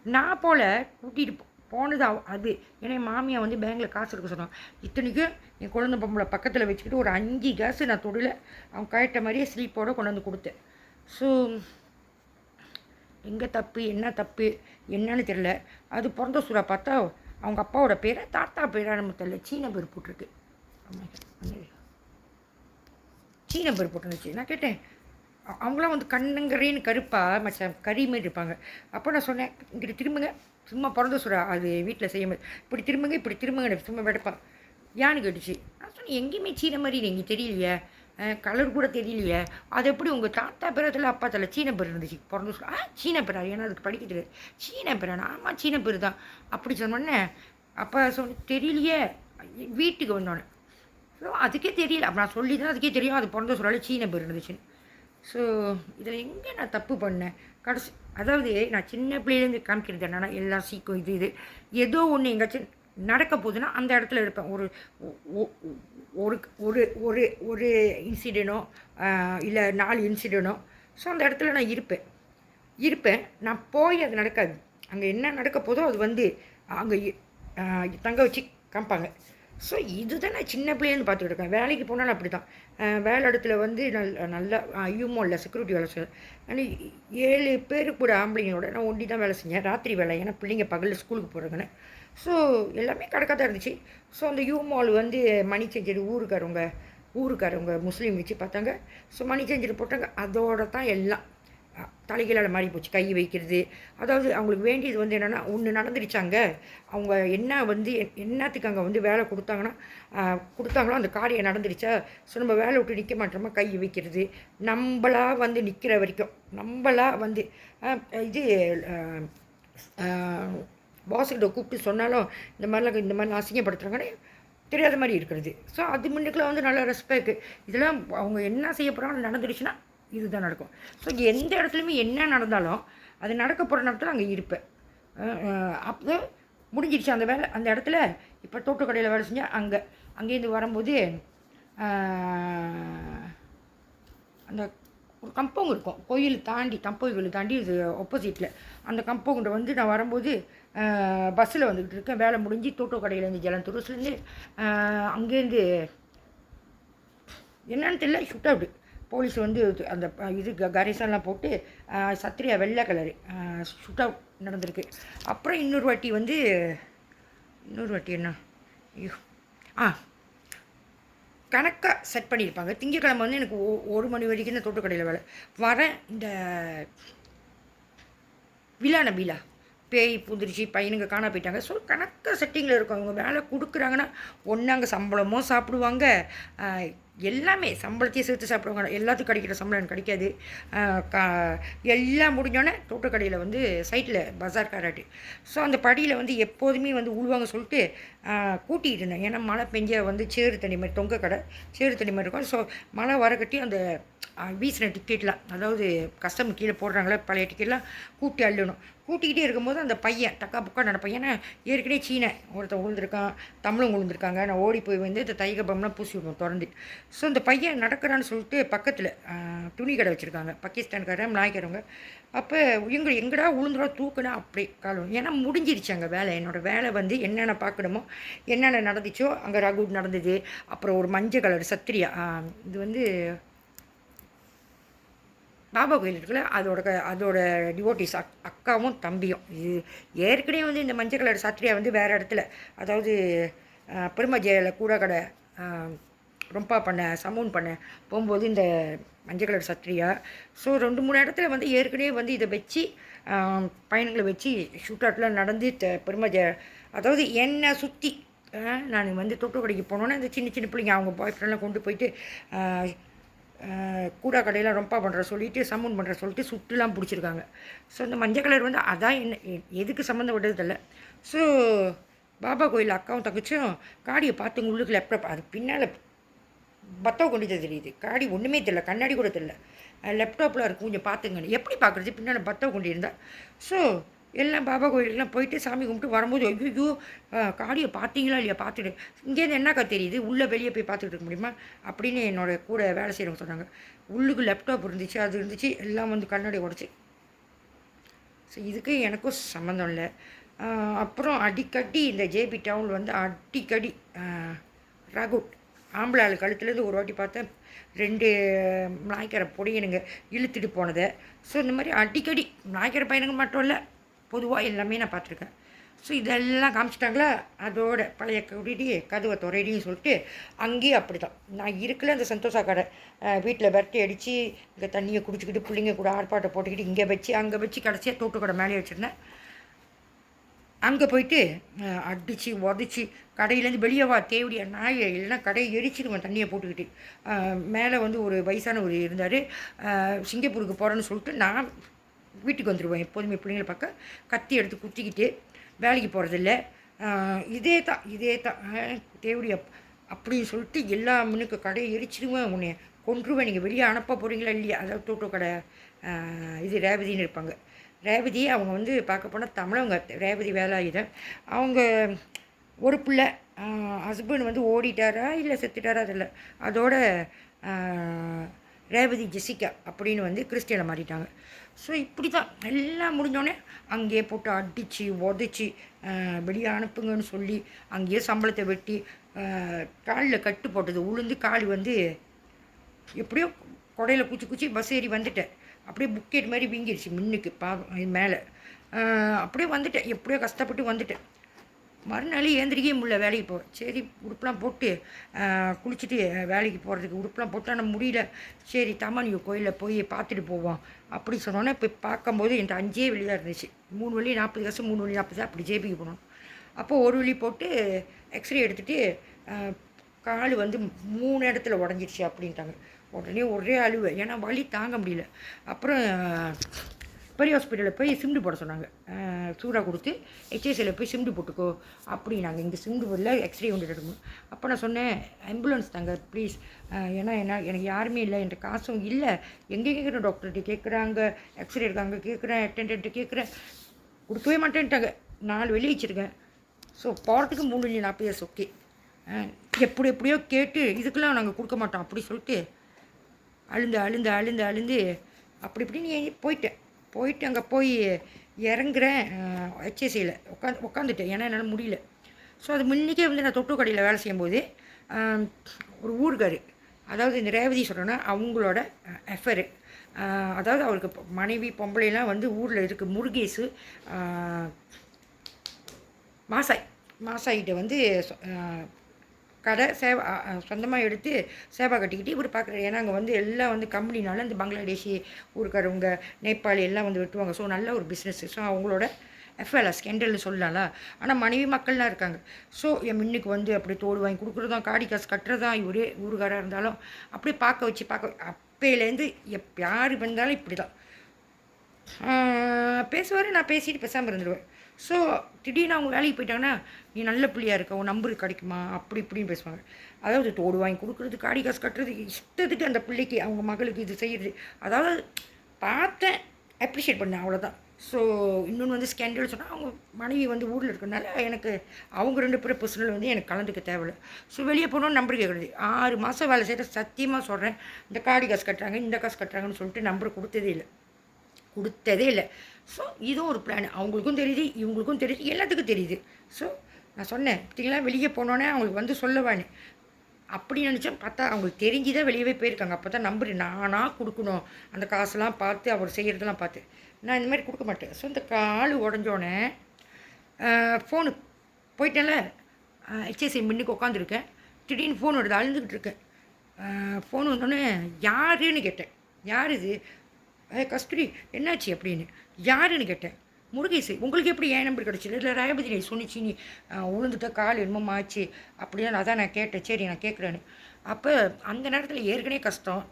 நான் போல் கூட்டிகிட்டு போனது அது. ஏன்னா என் மாமியை வந்து பேங்கில் காசு எடுக்க சொன்னாங்க. இத்தனைக்கும் என் குழந்தை பொம்பளை பக்கத்தில் வச்சுக்கிட்டு ஒரு 5 காசு நான் தொழில அவன் கழட்ட மாதிரியே ஸ்லீப்போடு கொண்டு வந்து கொடுத்தேன். ஸோ எங்கே தப்பு என்ன தப்பு என்னன்னு தெரில. அது பிறந்த சூறா பார்த்தா அவங்க அப்பாவோட பேரை தாத்தா பேராக நம்ம தெரியல, சீன பேர் போட்டிருக்கு. சீன பேர் போட்டுருந்துச்சு. நான் கேட்டேன், அவங்களாம் வந்து கண்ணங்கரேன்னு கருப்பாக மச்சான் கறி மாரி இருப்பாங்க. அப்போ நான் சொன்னேன், இங்கிட்ட திரும்புங்க, சும்மா பிறந்த சுறா அது வீட்டில் செய்ய மாதிரி, இப்படி திரும்புங்க சும்மா வெடப்பா. யான்னு கேட்டுச்சு. நான் சொன்னேன், எங்கேயுமே சீன மாதிரி நீங்கள் தெரியலையே, கலர் கூட தெரியலையே, அது எப்படி உங்கள் தாத்தா பேரத்தில் அப்பா தலை சீன பேர் இருந்துச்சு பிறந்த சுறா. சீன பேரா, ஏன்னா அதுக்கு படிக்க தெரியாது. சீன பேரா, ஆமாம் சீன பேர் தான் அப்படி சொன்னோன்னே. அப்போ தெரியலையே, வீட்டுக்கு வந்தோடனே. ஸோ அதுக்கே தெரியல, அப்போ நான் சொல்லி தான் அதுக்கே தெரியும் அது பிறந்த சுறால சீன பேர் இருந்துச்சுன்னு. ஸோ இதில் எங்கே நான் தப்பு பண்ணேன் கடைசி. அதாவது நான் சின்ன பிள்ளையிலேருந்து காமிக்கிறது என்னென்னா, எல்லாம் சீக்கும் இது ஏதோ ஒன்று எங்கேயாச்சும் நடக்க போகுதுன்னா அந்த இடத்துல இருப்பேன். ஒரு ஒரு ஒரு ஒரு இன்சிடென்ட்டோ இல்லை 4 இன்சிடென்ட்டோ, ஸோ அந்த இடத்துல நான் இருப்பேன். நான் போய் அது நடக்காது. அங்கே என்ன நடக்க போதோ அது வந்து அங்கே தங்க வச்சு காமிப்பாங்க. ஸோ இதுதான் நான் சின்ன பிள்ளைன்னு பார்த்துக்கிட்டு இருக்கேன். வேலைக்கு போனாலும் அப்படி தான். வேலை இடத்துல வந்து நல்லா இல்லை செக்யூரிட்டி வேலை செய்வேன். நான் 7 பேர் கூட ஆம்பளைங்களோட நான் ஒண்டி தான் வேலை செஞ்சேன், ராத்திரி வேலை. ஏன்னா பிள்ளைங்க பகலில் ஸ்கூலுக்கு போகிறாங்கன்னு. ஸோ எல்லாமே கடக்காக தான் இருந்துச்சு. ஸோ அந்த யூ மால் வந்து மணி சேஞ்சர் ஊருக்காரவங்க முஸ்லீம் வச்சு பார்த்தாங்க. ஸோ மணி சேஞ்சர் போட்டாங்க. அதோட தான் எல்லாம் தலைகீழால மாறி போச்சு. கை வைக்கிறது, அதாவது அவங்களுக்கு வேண்டியது வந்து என்னென்னா, ஒன்று நடந்துருச்சாங்க. அவங்க என்ன வந்து என்னத்துக்கு அங்கே வந்து வேலை கொடுத்தாங்களோ அந்த காரியம் நடந்துருச்சா. ஸோ நம்ம வேலை விட்டு நிற்க மாட்டோமா, கை வைக்கிறது, நம்மளா வந்து நிற்கிற வரைக்கும், நம்மளா வந்து இது பாஸ்கிட்ட கூப்பிட்டு சொன்னாலும் இந்த மாதிரிலாம் அசிங்கப்படுத்துகிறாங்கன்னு தெரியாத மாதிரி இருக்கிறது. ஸோ அது முன்னுக்குலாம் வந்து நல்ல ரெஸ்பெக்ட். இதெல்லாம் அவங்க என்ன செய்ய போகிறாங்கன்னு நடந்துருச்சுன்னா இதுதான் நடக்கும். ஸோ எந்த இடத்துலையுமே என்ன நடந்தாலும் அது நடக்க போகிற நேரத்தில் அங்கே இருப்பேன். அப்போ முடிஞ்சிருச்சு அந்த வேலை. அந்த இடத்துல இப்போ தோட்டக்கடையில் வேலை செஞ்சால் அங்கேருந்து வரும்போது அந்த ஒரு கம்பவுண்ட் இருக்கும், கோயில் தாண்டி கோயில் தாண்டி இது ஆப்போசிட்டில் அந்த கம்பவுண்டை வந்து நான் வரும்போது பஸ்ஸில் வந்துக்கிட்டு இருக்கேன். வேலை முடிஞ்சு தோட்டக்கடையிலேருந்து ஜலந்தூர்ஸ்லேருந்து அங்கேருந்து என்னன்னு தெரியல, ஷூட் அவுட் போலீஸ் வந்து அந்த இது கரிசன்லாம் போட்டு சத்திரியா வெள்ளை கலரு ஷூட் அவுட் நடந்திருக்கு. அப்புறம் இன்னொரு வாட்டி என்ன ஐயோ கணக்காக செட் பண்ணியிருப்பாங்க. திங்கக்கிழமை வந்து எனக்கு 1 மணி வரைக்கும் இந்த தோட்டக்கடையில் வேலை. வரேன், இந்த விழா நபீலா பேய் புதிர்ச்சி பையனுங்க காணா போயிட்டாங்க. ஸோ கணக்காக செட்டிங்கில் இருக்கும். அவங்க வேலை கொடுக்குறாங்கன்னா ஒன்று அங்கே சம்பளமும் சாப்பிடுவாங்க, எல்லாமே சம்பளத்தையும் சேர்த்து சாப்பிடுவாங்க. எல்லாத்துக்கும் கிடைக்கிற சம்பளம் எனக்கு கிடைக்காது. எல்லாம் முடிஞ்சோடனே தோட்டக்கடையில் வந்து சைட்டில் பஜார் காராட்டு. ஸோ அந்த படியில் வந்து எப்போதுமே வந்து உழுவாங்க சொல்லிட்டு கூட்டிகிட்டு இருந்தேன். ஏன்னா மழை பெஞ்ச வந்து சேறு தண்ணி மாதிரி தொங்க கடை சேறு தண்ணி மாதிரி இருக்கும். ஸோ மழை வரக்கட்டி அந்த வீசின டிக்கெட்லாம், அதாவது கஸ்டம் கீழே போடுறாங்களே பழைய டிக்கெட்லாம் கூட்டி அள்ளணும். கூட்டிக்கிட்டே இருக்கும்போது அந்த பையன் டக்கா புக்கா நடப்பேன். ஏன்னா ஏற்கனவே சீனை ஒருத்தன் விழுந்திருக்கான், தமிழும் விழுந்திருக்காங்க. நான் ஓடி போய் வந்து இந்த தைகபம்லாம் பூசி விடுவோம் திறந்து. ஸோ இந்த பையன் நடக்கிறான்னு சொல்லிட்டு பக்கத்தில் துணி கடை வச்சுருக்காங்க, பாகிஸ்தான்காரன் நாய்க்காரவங்க. அப்போ எங்கடா விழுந்துடா தூக்குனா அப்படி காலம். ஏன்னா முடிஞ்சிருச்சு அங்கே வேலை. என்னோடய வேலை வந்து என்னென்ன பார்க்கணுமோ என்னென்ன நடந்துச்சோ அங்கே ரகுட் நடந்தது. அப்புறம் ஒரு மஞ்சள் கலர் சத்திரியா, இது வந்து பாபா கோயில் இருக்குல்ல, அதோட டிவோட்டிஸ் அக்காவும் தம்பியும். இது ஏற்கனவே வந்து இந்த மஞ்சள் கலர் சாத்திரியா வந்து வேறு இடத்துல, அதாவது பெருமஜையில் கூட கடை ரொம்ப சமூன் பண்ண போகும்போது இந்த மஞ்சள் கலர் சத்திரியா. ஸோ 2-3 இடத்துல வந்து ஏற்கனவே வந்து இதை வச்சு பையன்களை வச்சு ஷூட் அவுட்லாம் நடந்து பெருமஜை, அதாவது என்னை சுற்றி நான் வந்து தோட்டக்கடைக்கு போனோன்னே இந்த சின்ன சின்ன பிள்ளைங்க அவங்க பாய் ஃப்ரெண்ட்லாம் கொண்டு போயிட்டு கூடா கடையில் ரொம்ப பண்ணுற சொல்லிவிட்டு சம்மூன் பண்ணுற சொல்லிட்டு சுட்டுலாம் பிடிச்சிருக்காங்க. ஸோ இந்த மஞ்சள் கலர் வந்து அதான் என்ன எதுக்கு சம்மந்தப்பட்டதில்லை. ஸோ பாபா கோயில் அக்காவும் தங்கச்சும் காடியை பார்த்து உள்ளுக்கு லேப்டாப், அது பின்னால் பத்தவ கொண்டு தெரியுது. காடி ஒன்றுமே தெரியல, கண்ணாடி கூட தெரியல, லேப்டாப்பில் இருக்கும், கொஞ்சம் பார்த்துங்கன்னு. எப்படி பார்க்குறது, பின்னால் பத்தவ கொண்டு இருந்தால். ஸோ எல்லாம் பாபா கோயிலுக்குலாம் போயிட்டு சாமி கும்பிட்டு வரும்போது ஐயோ காடியை பார்த்தீங்களா இல்லையா, பார்த்துட்டு இங்கேருந்து என்னக்கா தெரியுது, உள்ளே வெளியே போய் பார்த்துக்கிட்டு இருக்க முடியுமா அப்படின்னு என்னோடய கூட வேலை செய்கிறவங்க சொன்னாங்க. உள்ளுக்கு லேப்டாப் இருந்துச்சு, அது இருந்துச்சு, எல்லாம் வந்து கண்ணாடி உடச்சி. ஸோ இதுக்கு எனக்கும் சம்மந்தம் இல்லை. அப்புறம் அடிக்கடி இந்த ஜேபி டவுனில் வந்து அடிக்கடி ரகுட் ஆம்பளை ஆள் கழுத்துலேருந்து ஒரு வாட்டி பார்த்தேன் 2 நாய்க்கரை பொடியனுங்க இழுத்துட்டு போனதை. ஸோ இந்த மாதிரி அடிக்கடி நாய்க்கரை பையனுங்க மட்டும் இல்லை, பொதுவாக எல்லாமே நான் பார்த்துருக்கேன். ஸோ இதெல்லாம் காமிச்சிட்டாங்களா, அதோட பழைய குடிடி கதவை துறையின்னு சொல்லிட்டு அங்கேயும் அப்படி தான். நான் இருக்கல அந்த சந்தோஷா கடை வீட்டில் விரட்டி அடித்து இங்கே தண்ணியை குடிச்சிக்கிட்டு பிள்ளைங்க கூட ஆர்ப்பாட்டை போட்டுக்கிட்டு இங்கே வச்சு அங்கே வச்சு கடைசியாக தோட்டக்கடை மேலே வச்சுருந்தேன். அங்கே போயிட்டு அடித்து உதச்சி கடையிலேருந்து வெளியே வா தேவடியா நாயை, இல்லைன்னா கடையை எரிச்சிடுவேன் தண்ணியை போட்டுக்கிட்டு. மேலே வந்து ஒரு வயசானவர் இருந்தார், சிங்கப்பூருக்கு போகிறேன்னு சொல்லிட்டு நான் வீட்டுக்கு வந்துடுவேன் எப்போதுமே பிள்ளைங்களை பார்க்க. கத்தி எடுத்து குத்திக்கிட்டு வேலைக்கு போகிறதில்ல, இதே தான் தேவடி அப்படின்னு சொல்லிட்டு எல்லா மின்னுக்கு கடையை எரிச்சிடுவேன், உன்னை கொன்றுவேன், நீங்கள் வெளியே அனுப்ப போகிறீங்களா இல்லையா. அதாவது தோட்ட கடை இது ரேவதின்னு இருப்பாங்க. ரேவதி அவங்க வந்து பார்க்க போனால் தமிழவங்க, ரேவதி வேலாயுதம். அவங்க ஒரு பிள்ளை ஹஸ்பண்ட் வந்து ஓடிட்டாரா இல்லை செத்துட்டாரா அதில்லை, அதோட ரேவதி ஜெசிகா அப்படின்னு வந்து கிறிஸ்டியனை மாறிட்டாங்க. ஸோ இப்படி தான் எல்லாம் முடிஞ்சோடனே அங்கேயே போட்டு அடித்து உதச்சி வெளியே அனுப்புங்கன்னு சொல்லி அங்கேயே சம்பளத்தை வெட்டி காலில் கட்டு போட்டது உளுந்து கால் வந்து எப்படியோ கொடையில் குச்சி பஸ் ஏறி வந்துட்டேன். அப்படியே புக்கெட் மாதிரி வீங்கிடுச்சு முன்னுக்கு மேலே. அப்படியே வந்துட்டேன், எப்படியோ கஷ்டப்பட்டு வந்துட்டேன். மறுநாள் ஏந்திரிக்கவே முடியல வேலைக்கு போக. சரி உடுப்பெலாம் போட்டு குளிச்சுட்டு வேலைக்கு போகிறதுக்கு உடுப்பெலாம் போட்டு ஆனால் முடியல. சரி தமனியோ கோயிலில் போய் பார்த்துட்டு போவோம் அப்படி சொன்னோன்னே போய் பார்க்கும்போது என்கிட்ட 5 வழி தான் இருந்துச்சு. 3 வழி 40 காசு, 3 வழி 40 அப்படி ஜேபிக்கு போகணும். அப்போது ஒரு வழி போட்டு எக்ஸ்ரே எடுத்துகிட்டு கால் வந்து 3 இடத்துல உடஞ்சிருச்சு அப்படின்ட்டாங்க. உடனே ஒரே அழுவை, ஏன்னா வலி தாங்க முடியல. அப்புறம் பெரிய ஹாஸ்பிட்டலில் போய் சிம்டு போட சொன்னாங்க. சூடாக கொடுத்து ஹெச்ஐசியில் போய் சிம்டு போட்டுக்கோ அப்படின்னாங்க. இங்கே சிம்டு போடல, எக்ஸ்ரே ஒன்று எடுக்கணும். அப்போ நான் சொன்னேன் ஆம்புலன்ஸ் தாங்க ப்ளீஸ், ஏன்னா எனக்கு யாருமே இல்லை, என்கிட்ட காசும் இல்லை. எங்கே கேட்குறேன், டாக்டர்கிட்ட கேட்குறாங்க, எக்ஸ்ரே எடுக்காங்க கேட்குறேன், அட்டெண்டன்ட்டு கேட்குறேன், கொடுக்கவே மாட்டேன்ட்டாங்க. 4 வெளியே வச்சுருக்கேன். ஸோ போகிறதுக்கு 3 வழி 40 இயர்ஸ் ஓகே. எப்படியோ கேட்டு இதுக்கெல்லாம் நாங்கள் கொடுக்க மாட்டோம் அப்படி சொல்லிட்டு அழுந்து அப்படி இப்படின்னு போயிட்டு அங்கே போய் இறங்குறேன். ஹெச்எஸ்சியில் உட்காந்துட்டேன், ஏன்னா என்னால் முடியல. ஸோ அது முன்னிக்கே வந்து நான் தொட்டு கடையில் வேலை செய்யும்போது ஒரு ஊருக்காரு, அதாவது இந்த ரேவதி சொல்கிறேன்னா அவங்களோட எஃபரு, அதாவது அவருக்கு மனைவி பொம்பளைலாம் வந்து ஊரில் இருக்குது. முருகேசு மாசாயிட்ட வந்து கடை சேவா சொந்தமாக எடுத்து சேவா கட்டிக்கிட்டு இவர் பார்க்குறாரு. ஏன்னா அங்கே வந்து எல்லாம் வந்து கம்பெனினால இந்த பங்களாதேஷி ஊருக்காரவங்க நேபாளி எல்லாம் வந்து வெட்டுவாங்க. ஸோ நல்ல ஒரு பிஸ்னஸ்ஸு. ஸோ அவங்களோட எஃப்எல்எஸ் ஸ்கெண்டல்னு சொல்லலாம். ஆனால் மனைவி மக்கள்லாம் இருக்காங்க. ஸோ என் மின்னுக்கு வந்து அப்படி தோடு வாங்கி கொடுக்குறதான், காடி காசு கட்டுறதான், இவரே ஊருக்காராக இருந்தாலும் அப்படியே பார்க்க அப்பையிலேருந்து யார் வந்தாலும் இப்படி தான் பேசுவார். நான் பேசிட்டு பேசாமல் இருந்துடுவேன். ஸோ திடீர்னு அவங்க வேலைக்கு போயிட்டாங்கன்னா, நீ நல்ல பிள்ளையாக இருக்க, உன் நம்பர் கிடைக்குமா அப்படி இப்படின்னு பேசுவாங்க. அதாவது தோடு வாங்கி கொடுக்குறது, காடி காசு கட்டுறது, இஷ்டத்துக்கு அந்த பிள்ளைக்கு அவங்க மகளுக்கு இது செய்கிறது. அதாவது பார்த்தேன், அப்ரிஷியேட் பண்ணேன், அவ்வளோதான். ஸோ இன்னொன்று வந்து ஸ்கேண்டல் சொன்னால் அவங்க மனைவி வந்து ஊரில் இருக்கிறனால எனக்கு அவங்க 2 பேரும் பர்சனல் வந்து எனக்கு கலந்துக்க தேவையில்லை. ஸோ வெளியே போனோன்னு நம்பர் கேட்குறது. 6 மாதம் வேலை செய்கிற சத்தியமாக சொல்கிறேன், இந்த காடி காசு கட்டுறாங்க, இந்த காசு கட்டுறாங்கன்னு சொல்லிட்டு நம்பர் கொடுத்ததே இல்லை. ஸோ இதுவும் ஒரு பிளான். அவங்களுக்கும் தெரியுது, இவங்களுக்கும் தெரியுது, எல்லாத்துக்கும் தெரியுது. ஸோ நான் சொன்னேன், பார்த்தீங்களா வெளியே போனோன்னே அவங்களுக்கு வந்து சொல்லவானே அப்படி நினச்சேன். பார்த்தா அவங்களுக்கு தெரிஞ்சு தான் வெளியவே போயிருக்காங்க. அப்போ தான் நம்பர் நானாக கொடுக்கணும், அந்த காசெல்லாம் பார்த்து அவர் செய்கிறதெல்லாம் பார்த்து நான் இந்த மாதிரி கொடுக்க மாட்டேன். ஸோ இந்த கால் உடஞ்சோடனே ஃபோனு போயிட்டேன்ல, ஹெச்எஸ்சி மின்னுக்கு உட்காந்துருக்கேன். திடீர்னு ஃபோன் வருது, அழுந்துக்கிட்டு இருக்கேன். ஃபோன் வந்தோடனே யாருன்னு கேட்டேன். யார் இது? கஸ்தூரி என்னாச்சு அப்படின்னு. யாருன்னு கேட்டேன். முருகேசு. உங்களுக்கு எப்படி என் நம்பர் கிடச்சிது? இல்லை ரேவதி நீ சொன்னிச்சு, நீ உளுந்துட்ட கால் என்னமோ ஆச்சு அப்படின்னு. அதான் நான் கேட்டேன். சரி நான் கேட்குறேன்னு. அப்போ அந்த நேரத்தில் ஏற்கனவே கஷ்டம்,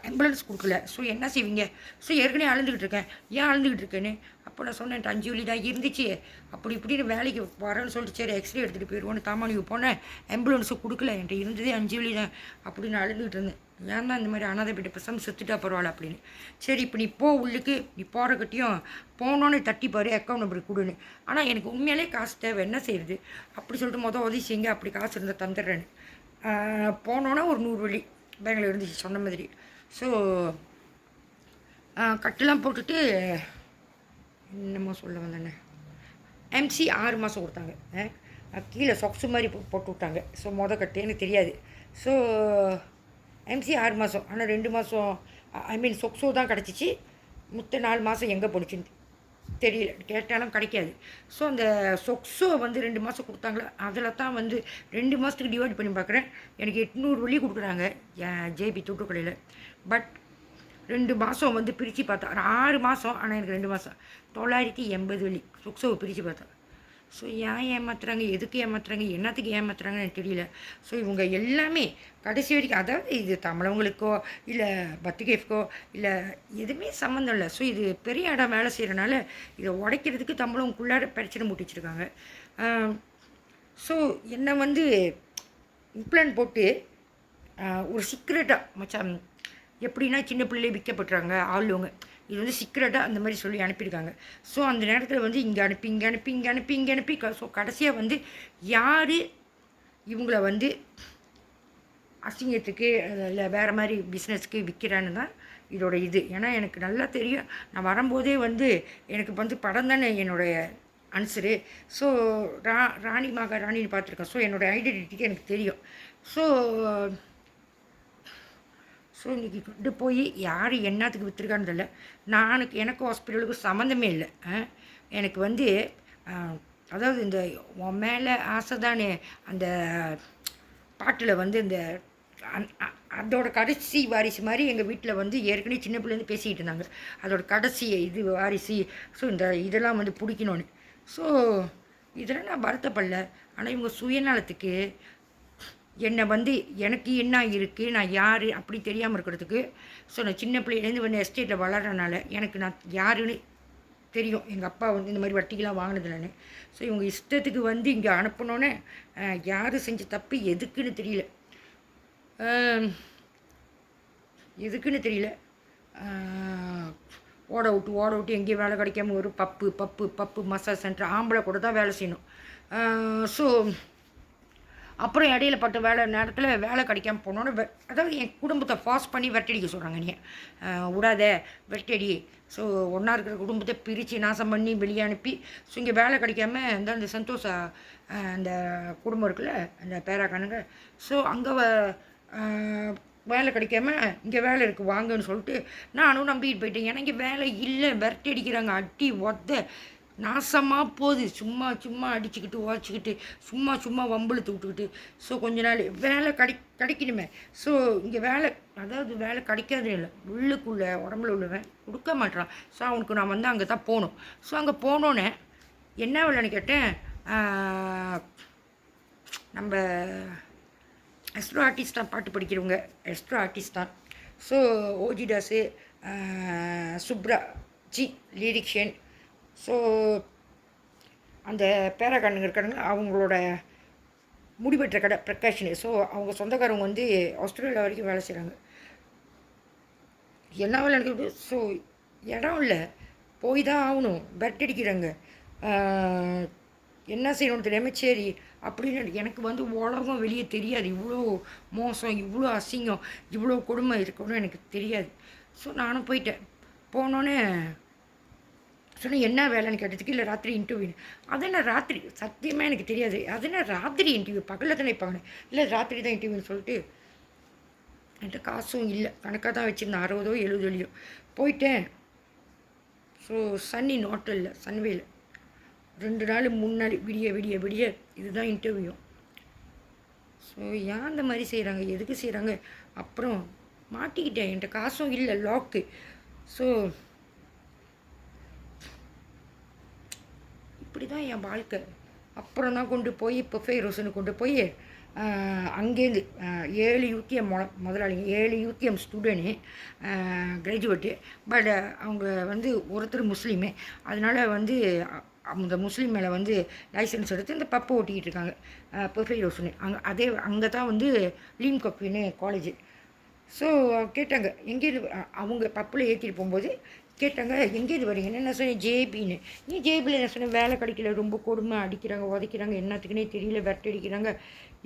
ஆம்புலன்ஸ் கொடுக்கல. ஸோ என்ன செய்வீங்க? ஸோ ஏற்கனவே அழுந்துக்கிட்டு இருக்கேன். ஏன் அழுந்துக்கிட்டு இருக்கேன்னு அப்போ நான் சொன்னேன், 5 வழி தான் இருந்துச்சு, அப்படி இப்படின்னு வேலைக்கு வரேன்னு சொல்லிட்டு சரி எக்ஸ்ரே எடுத்துகிட்டு போயிடுவோன்னு தாமானிக்கு போனேன். ஆம்புலன்ஸும் கொடுக்கல, என்கிட்ட இருந்ததே 5 வழி தான் அப்படின்னு அழுதுகிட்டு இருந்தேன். ஏன் தான் இந்த மாதிரி அனாதைப்பட்ட பேசாமல் செத்துட்டா பரவாயில்ல அப்படின்னு. சரி இப்போ நீ போ உள்ளுக்கு, நீ போகிற கட்டியும் போனோன்னு தட்டிப்பாரு, அக்கௌண்ட் நம்பருக்கு கொடுன்னு. ஆனால் எனக்கு உண்மையிலே காசு தேவை, என்ன செய்யுது அப்படி சொல்லிட்டு உதவி செய்யுங்க, அப்படி காசு இருந்தால் தந்துடுறேன்னு. போனோன்னா ஒரு 100 வழி பேங்கில் இருந்துச்சு சொன்ன மாதிரி. ஸோ கட்டெலாம் போட்டுட்டு என்னமோ சொல்ல வந்தேண்ணே, எம்சி 6 மாதம் கொடுத்தாங்க. கீழே சொக்ஸு மாதிரி போட்டு விட்டாங்க. ஸோ கட்டு எனக்கு தெரியாது. ஸோ எம்சி 6 மாதம், ஆனால் 2 மாதம் சொக்ஸோ தான் கிடச்சிச்சு. 4 மாதம் எங்கே போணுச்சுன்னு தெரியல, கேட்டாலும் கிடைக்காது. ஸோ அந்த சொக்ஸோ வந்து 2 மாதம் கொடுத்தாங்களா, அதில் தான் வந்து 2 மாதத்துக்கு டிவைட் பண்ணி பார்க்குறேன். எனக்கு 800 வழி கொடுக்குறாங்க ஜேபி தூட்டுக்கடையில். பட் 2 மாதம் வந்து பிரித்து பார்த்தா 6 மாதம், ஆனால் எனக்கு 2 மாதம் 980 வழி சொக்ஸோவை பிரித்து பார்த்தா. ஸோ ஏன் ஏமாத்துறாங்க, எதுக்கு ஏமாத்துறாங்க, என்னத்துக்கு ஏமாத்துறாங்கன்னு எனக்கு தெரியல. ஸோ இவங்க எல்லாமே கடைசி வரைக்கும், அதாவது இது தமிழவங்களுக்கோ இல்லை பத்துகேஃப்கோ இல்லை எதுவுமே சம்மந்தம் இல்லை. ஸோ இது பெரிய இடம் வேலை செய்கிறனால இதை உடைக்கிறதுக்கு தமிழவங்களுக்குள்ளார பிரச்சனை மூட்டிச்சிருக்காங்க. ஸோ என்னை வந்து இம்ப்ளான்ட் போட்டு ஒரு சீக்ரெட்டாக மச்சான் எப்படின்னா சின்ன பிள்ளையே விற்கப்படுறாங்க ஆளுவங்க, இது வந்து சீக்ரெட்டாக அந்த மாதிரி சொல்லி அனுப்பியிருக்காங்க. ஸோ அந்த நேரத்தில் வந்து இங்கே அனுப்பி ஸோ கடைசியாக வந்து யார் இவங்கள வந்து அசிங்கத்துக்கு இல்லை வேறு மாதிரி பிஸ்னஸ்க்கு விற்கிறான்னு தான் இதோட இது. ஏன்னா எனக்கு நல்லா தெரியும், நான் வரும்போதே வந்து எனக்கு வந்து படம் தானே என்னுடைய ஆன்சரு. ஸோ ராணின்னு பார்த்துருக்கேன். ஸோ என்னோடய ஐடென்டிட்டிக்கு எனக்கு தெரியும். ஸோ இன்றைக்கி கொண்டு போய் யார் என்னத்துக்கு விற்றுருக்கான்னு தெரியல. எனக்கு ஹாஸ்பிட்டலுக்கு சம்மந்தமே இல்லை. எனக்கு வந்து அதாவது இந்த உன் மேலே ஆசை தானே அந்த பாட்டில் வந்து இந்த அதோட கடைசி வாரிசு மாதிரி எங்கள் வீட்டில் வந்து ஏற்கனவே சின்ன பிள்ளைலேருந்து பேசிக்கிட்டு இருந்தாங்க. அதோட கடைசி இது வாரிசு. ஸோ இந்த இதெல்லாம் வந்து பிடிக்கணும்னு. ஸோ இதெல்லாம் நான் வருத்தப்படல. ஆனால் இவங்க சுயநலத்துக்கு என்னை வந்து எனக்கு என்ன இருக்குது, நான் யார் அப்படி தெரியாமல் இருக்கிறதுக்கு. ஸோ நான் சின்ன பிள்ளையிலேருந்து வந்து எஸ்டேட்டில் வளர்கிறனால எனக்கு நான் யாருன்னு தெரியும். எங்கள் அப்பா வந்து இந்த மாதிரி வட்டிக்கெலாம் வாங்கினதில்லன்னு. ஸோ இவங்க இஷ்டத்துக்கு வந்து இங்கே அனுப்பினோன்னே யார் செஞ்ச தப்பு எதுக்குன்னு தெரியல. எதுக்குன்னு தெரியல. ஓட விட்டு எங்கேயும் வேலை கிடைக்காம ஒரு பப்பு மசாஜ் சென்டர் ஆம்பளை கூட தான் வேலை செய்யணும். ஸோ அப்புறம் இடையில பட்ட நேரத்தில் வேலை கிடைக்காம போனோன்னு அதாவது என் குடும்பத்தை ஃபாஸ்ட் பண்ணி வெட்டடிக்க சொல்கிறாங்க. நீங்கள் விடாத வெட்டடி. ஸோ ஒன்றா இருக்கிற குடும்பத்தை பிரித்து நாசம் பண்ணி வெளியே அனுப்பி ஸோ இங்கே வேலை கிடைக்காம அந்த சந்தோஷ அந்த குடும்பம் இருக்குல்ல அந்த பேராக்கானுங்க. ஸோ அங்கே வேலை கிடைக்காம இங்கே வேலை இருக்குது வாங்கன்னு சொல்லிட்டு நானும் நம்பிக்கிட்டு போயிட்டேன். ஏன்னா இங்கே வேலை இல்லை, விரட்டி அடி ஒத்த நாசமாக போகுது. சும்மா அடிச்சுக்கிட்டு உடச்சிக்கிட்டு சும்மா வம்புழுத்து விட்டுக்கிட்டு. ஸோ கொஞ்ச நாள் வேலை கிடைக்கணுமே. ஸோ இங்கே அதாவது வேலை கிடைக்காதே இல்லை, உள்ளுக்குள்ளே உடம்புல உள்ளவன் கொடுக்க மாட்டான். ஸோ அவனுக்கு நான் வந்து அங்கே தான் போகணும். ஸோ அங்கே போனோன்னே என்ன வேலைன்னு கேட்டேன். நம்ம எஸ்ட்ரோ ஆர்டிஸ்டாக பாட்டு படிக்கிறவங்க எஸ்ட்ரோ ஆர்டிஸ்டாக. ஸோ ஓஜிதாஸு சுப்ரா ஜி லிரிக்ஷன். ஸோ அந்த பேராக்காரனுங்க இருக்காங்க, அவங்களோட முடிவெற்ற கடை பிரகாஷனு. ஸோ அவங்க சொந்தக்காரவங்க வந்து ஆஸ்திரேலியா வரைக்கும் வேலை செய்கிறாங்க. என்ன வேலை எனக்கு. ஸோ இடம் இல்லை, போய் தான் ஆகணும். பெட் அடிக்கிறாங்க. என்ன செய்யணும்னு தெரியாமல் சரி அப்படின்னு எனக்கு வந்து உலகம் வெளியே தெரியாது. இவ்வளோ மோசம், இவ்வளோ அசிங்கம், இவ்வளோ கொடுமை இருக்கணும்னு எனக்கு தெரியாது. ஸோ நானும் போயிட்டேன். போனோன்னே சொன்னேன் என்ன வேலைன்னு கேட்டதுக்கு இல்லை ராத்திரி இன்டர்வியூ. அதெல்லாம் ராத்திரி சத்தியமாக எனக்கு தெரியாது. அதெல்லாம் ராத்திரி இன்டர்வியூ, பகலில் தானே இருப்பாங்க. இல்லை ராத்திரி தான் இன்டர்வியூன்னு சொல்லிட்டு என்கிட்ட காசும் இல்லை, கணக்காக தான் வச்சுருந்தேன் 60 70 போயிட்டேன். ஸோ சன்னி ஹோட்டலில் சன்வேல 2 நாள் 3 நாள் விடிய இதுதான் இன்டர்வியூ. ஸோ ஏன் அந்த மாதிரி செய்கிறாங்க, எதுக்கு செய்கிறாங்க. அப்புறம் மாட்டிக்கிட்டேன், என்கிட்ட காசும் இல்லை, லாக்கு. ஸோ இப்படி தான் என் வாழ்க்கை. அப்புறம் தான் கொண்டு போய் புஃபே ரோசனு கொண்டு போய் அங்கேருந்து 7 யூடிஎம் முதலாளிங்க, 7 யூடிஎம் ஸ்டூடெண்ட்டு கிராஜுவேட்டு. பட் அவங்க வந்து ஒருத்தர் முஸ்லீமு. அதனால் வந்து அந்த முஸ்லீம் மேலே வந்து லைசன்ஸ் எடுத்து இந்த பப்பு ஓட்டிக்கிட்டு இருக்காங்க புஃபே ரோசனு. அங்கே தான் வந்து லீம் கப்பின்னு காலேஜு. ஸோ கேட்டாங்க எங்கேருந்து அவங்க பப்பில் ஏற்றிட்டு போகும்போது கேட்டாங்க எங்கேருந்து வரீங்க. என்ன சொன்னேன் ஜேபின்னு. நீ ஜேபியில் என்ன சொன்னேன் வேலை கிடைக்கல, ரொம்ப கொடுமை, அடிக்கிறாங்க உதைக்கிறாங்க, என்னத்துக்குன்னே தெரியல, வெட்ட அடிக்கிறாங்க,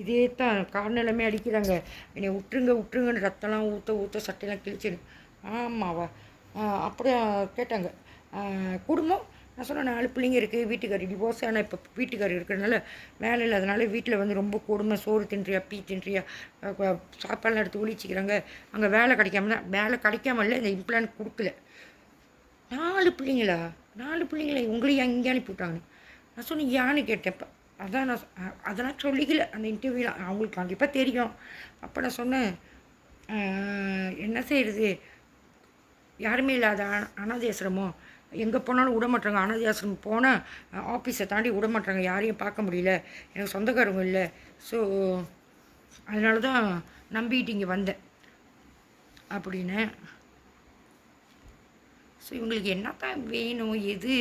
இதே தான் காரணமே அடிக்கிறாங்க, என்னை விட்டுருங்கன்னு ரத்தம்லாம் ஊற்ற சட்டையெல்லாம் கிழிச்சிடு. ஆமாவா. அப்புறம் கேட்டாங்க குடும்பம். நான் சொன்னேன் 4 பிள்ளைங்க இருக்குது, வீட்டுக்காரி டிவோர்ஸ். ஆனால் இப்போ வீட்டுக்காரி இருக்கிறதுனால வேலை இல்லாதனால வீட்டில் வந்து ரொம்ப கொடுமை, சோறு தின்றியா பீ தின்றியா, சாப்பாடெலாம் எடுத்து ஒழிச்சிக்கிறாங்க. அங்கே வேலை கிடைக்காம தான், வேலை கிடைக்காம இல்லை, இந்த இம்ப்ளான்ட் கொடுக்கல. 4 பிள்ளைங்களா, 4 பிள்ளைங்களா உங்களையும் இங்கே அனுப்பிவிட்டாங்க. நான் சொன்னேன் யான்னு கேட்டேன். அதான் நான் அதெல்லாம் சொல்லிக்கல அந்த இன்டர்வியூவில், அவங்களுக்கு கண்டிப்பாக தெரியும். அப்போ நான் சொன்னேன் என்ன செய்கிறது, யாருமே இல்லாத அனாதை ஆசிரமம், எங்கே போனாலும் விட மாட்டாங்க. அனாதை ஆசிரமம் போனால் ஆஃபீஸை தாண்டி விட மாட்டாங்க, யாரையும் பார்க்க முடியல, எனக்கு சொந்தக்காரங்க இல்லை. ஸோ அதனால தான் நம்பிக்கிட்டு இங்கே வந்தேன் அப்படின்னு. ஸோ இவங்களுக்கு என்னத்தான் வேணும், எது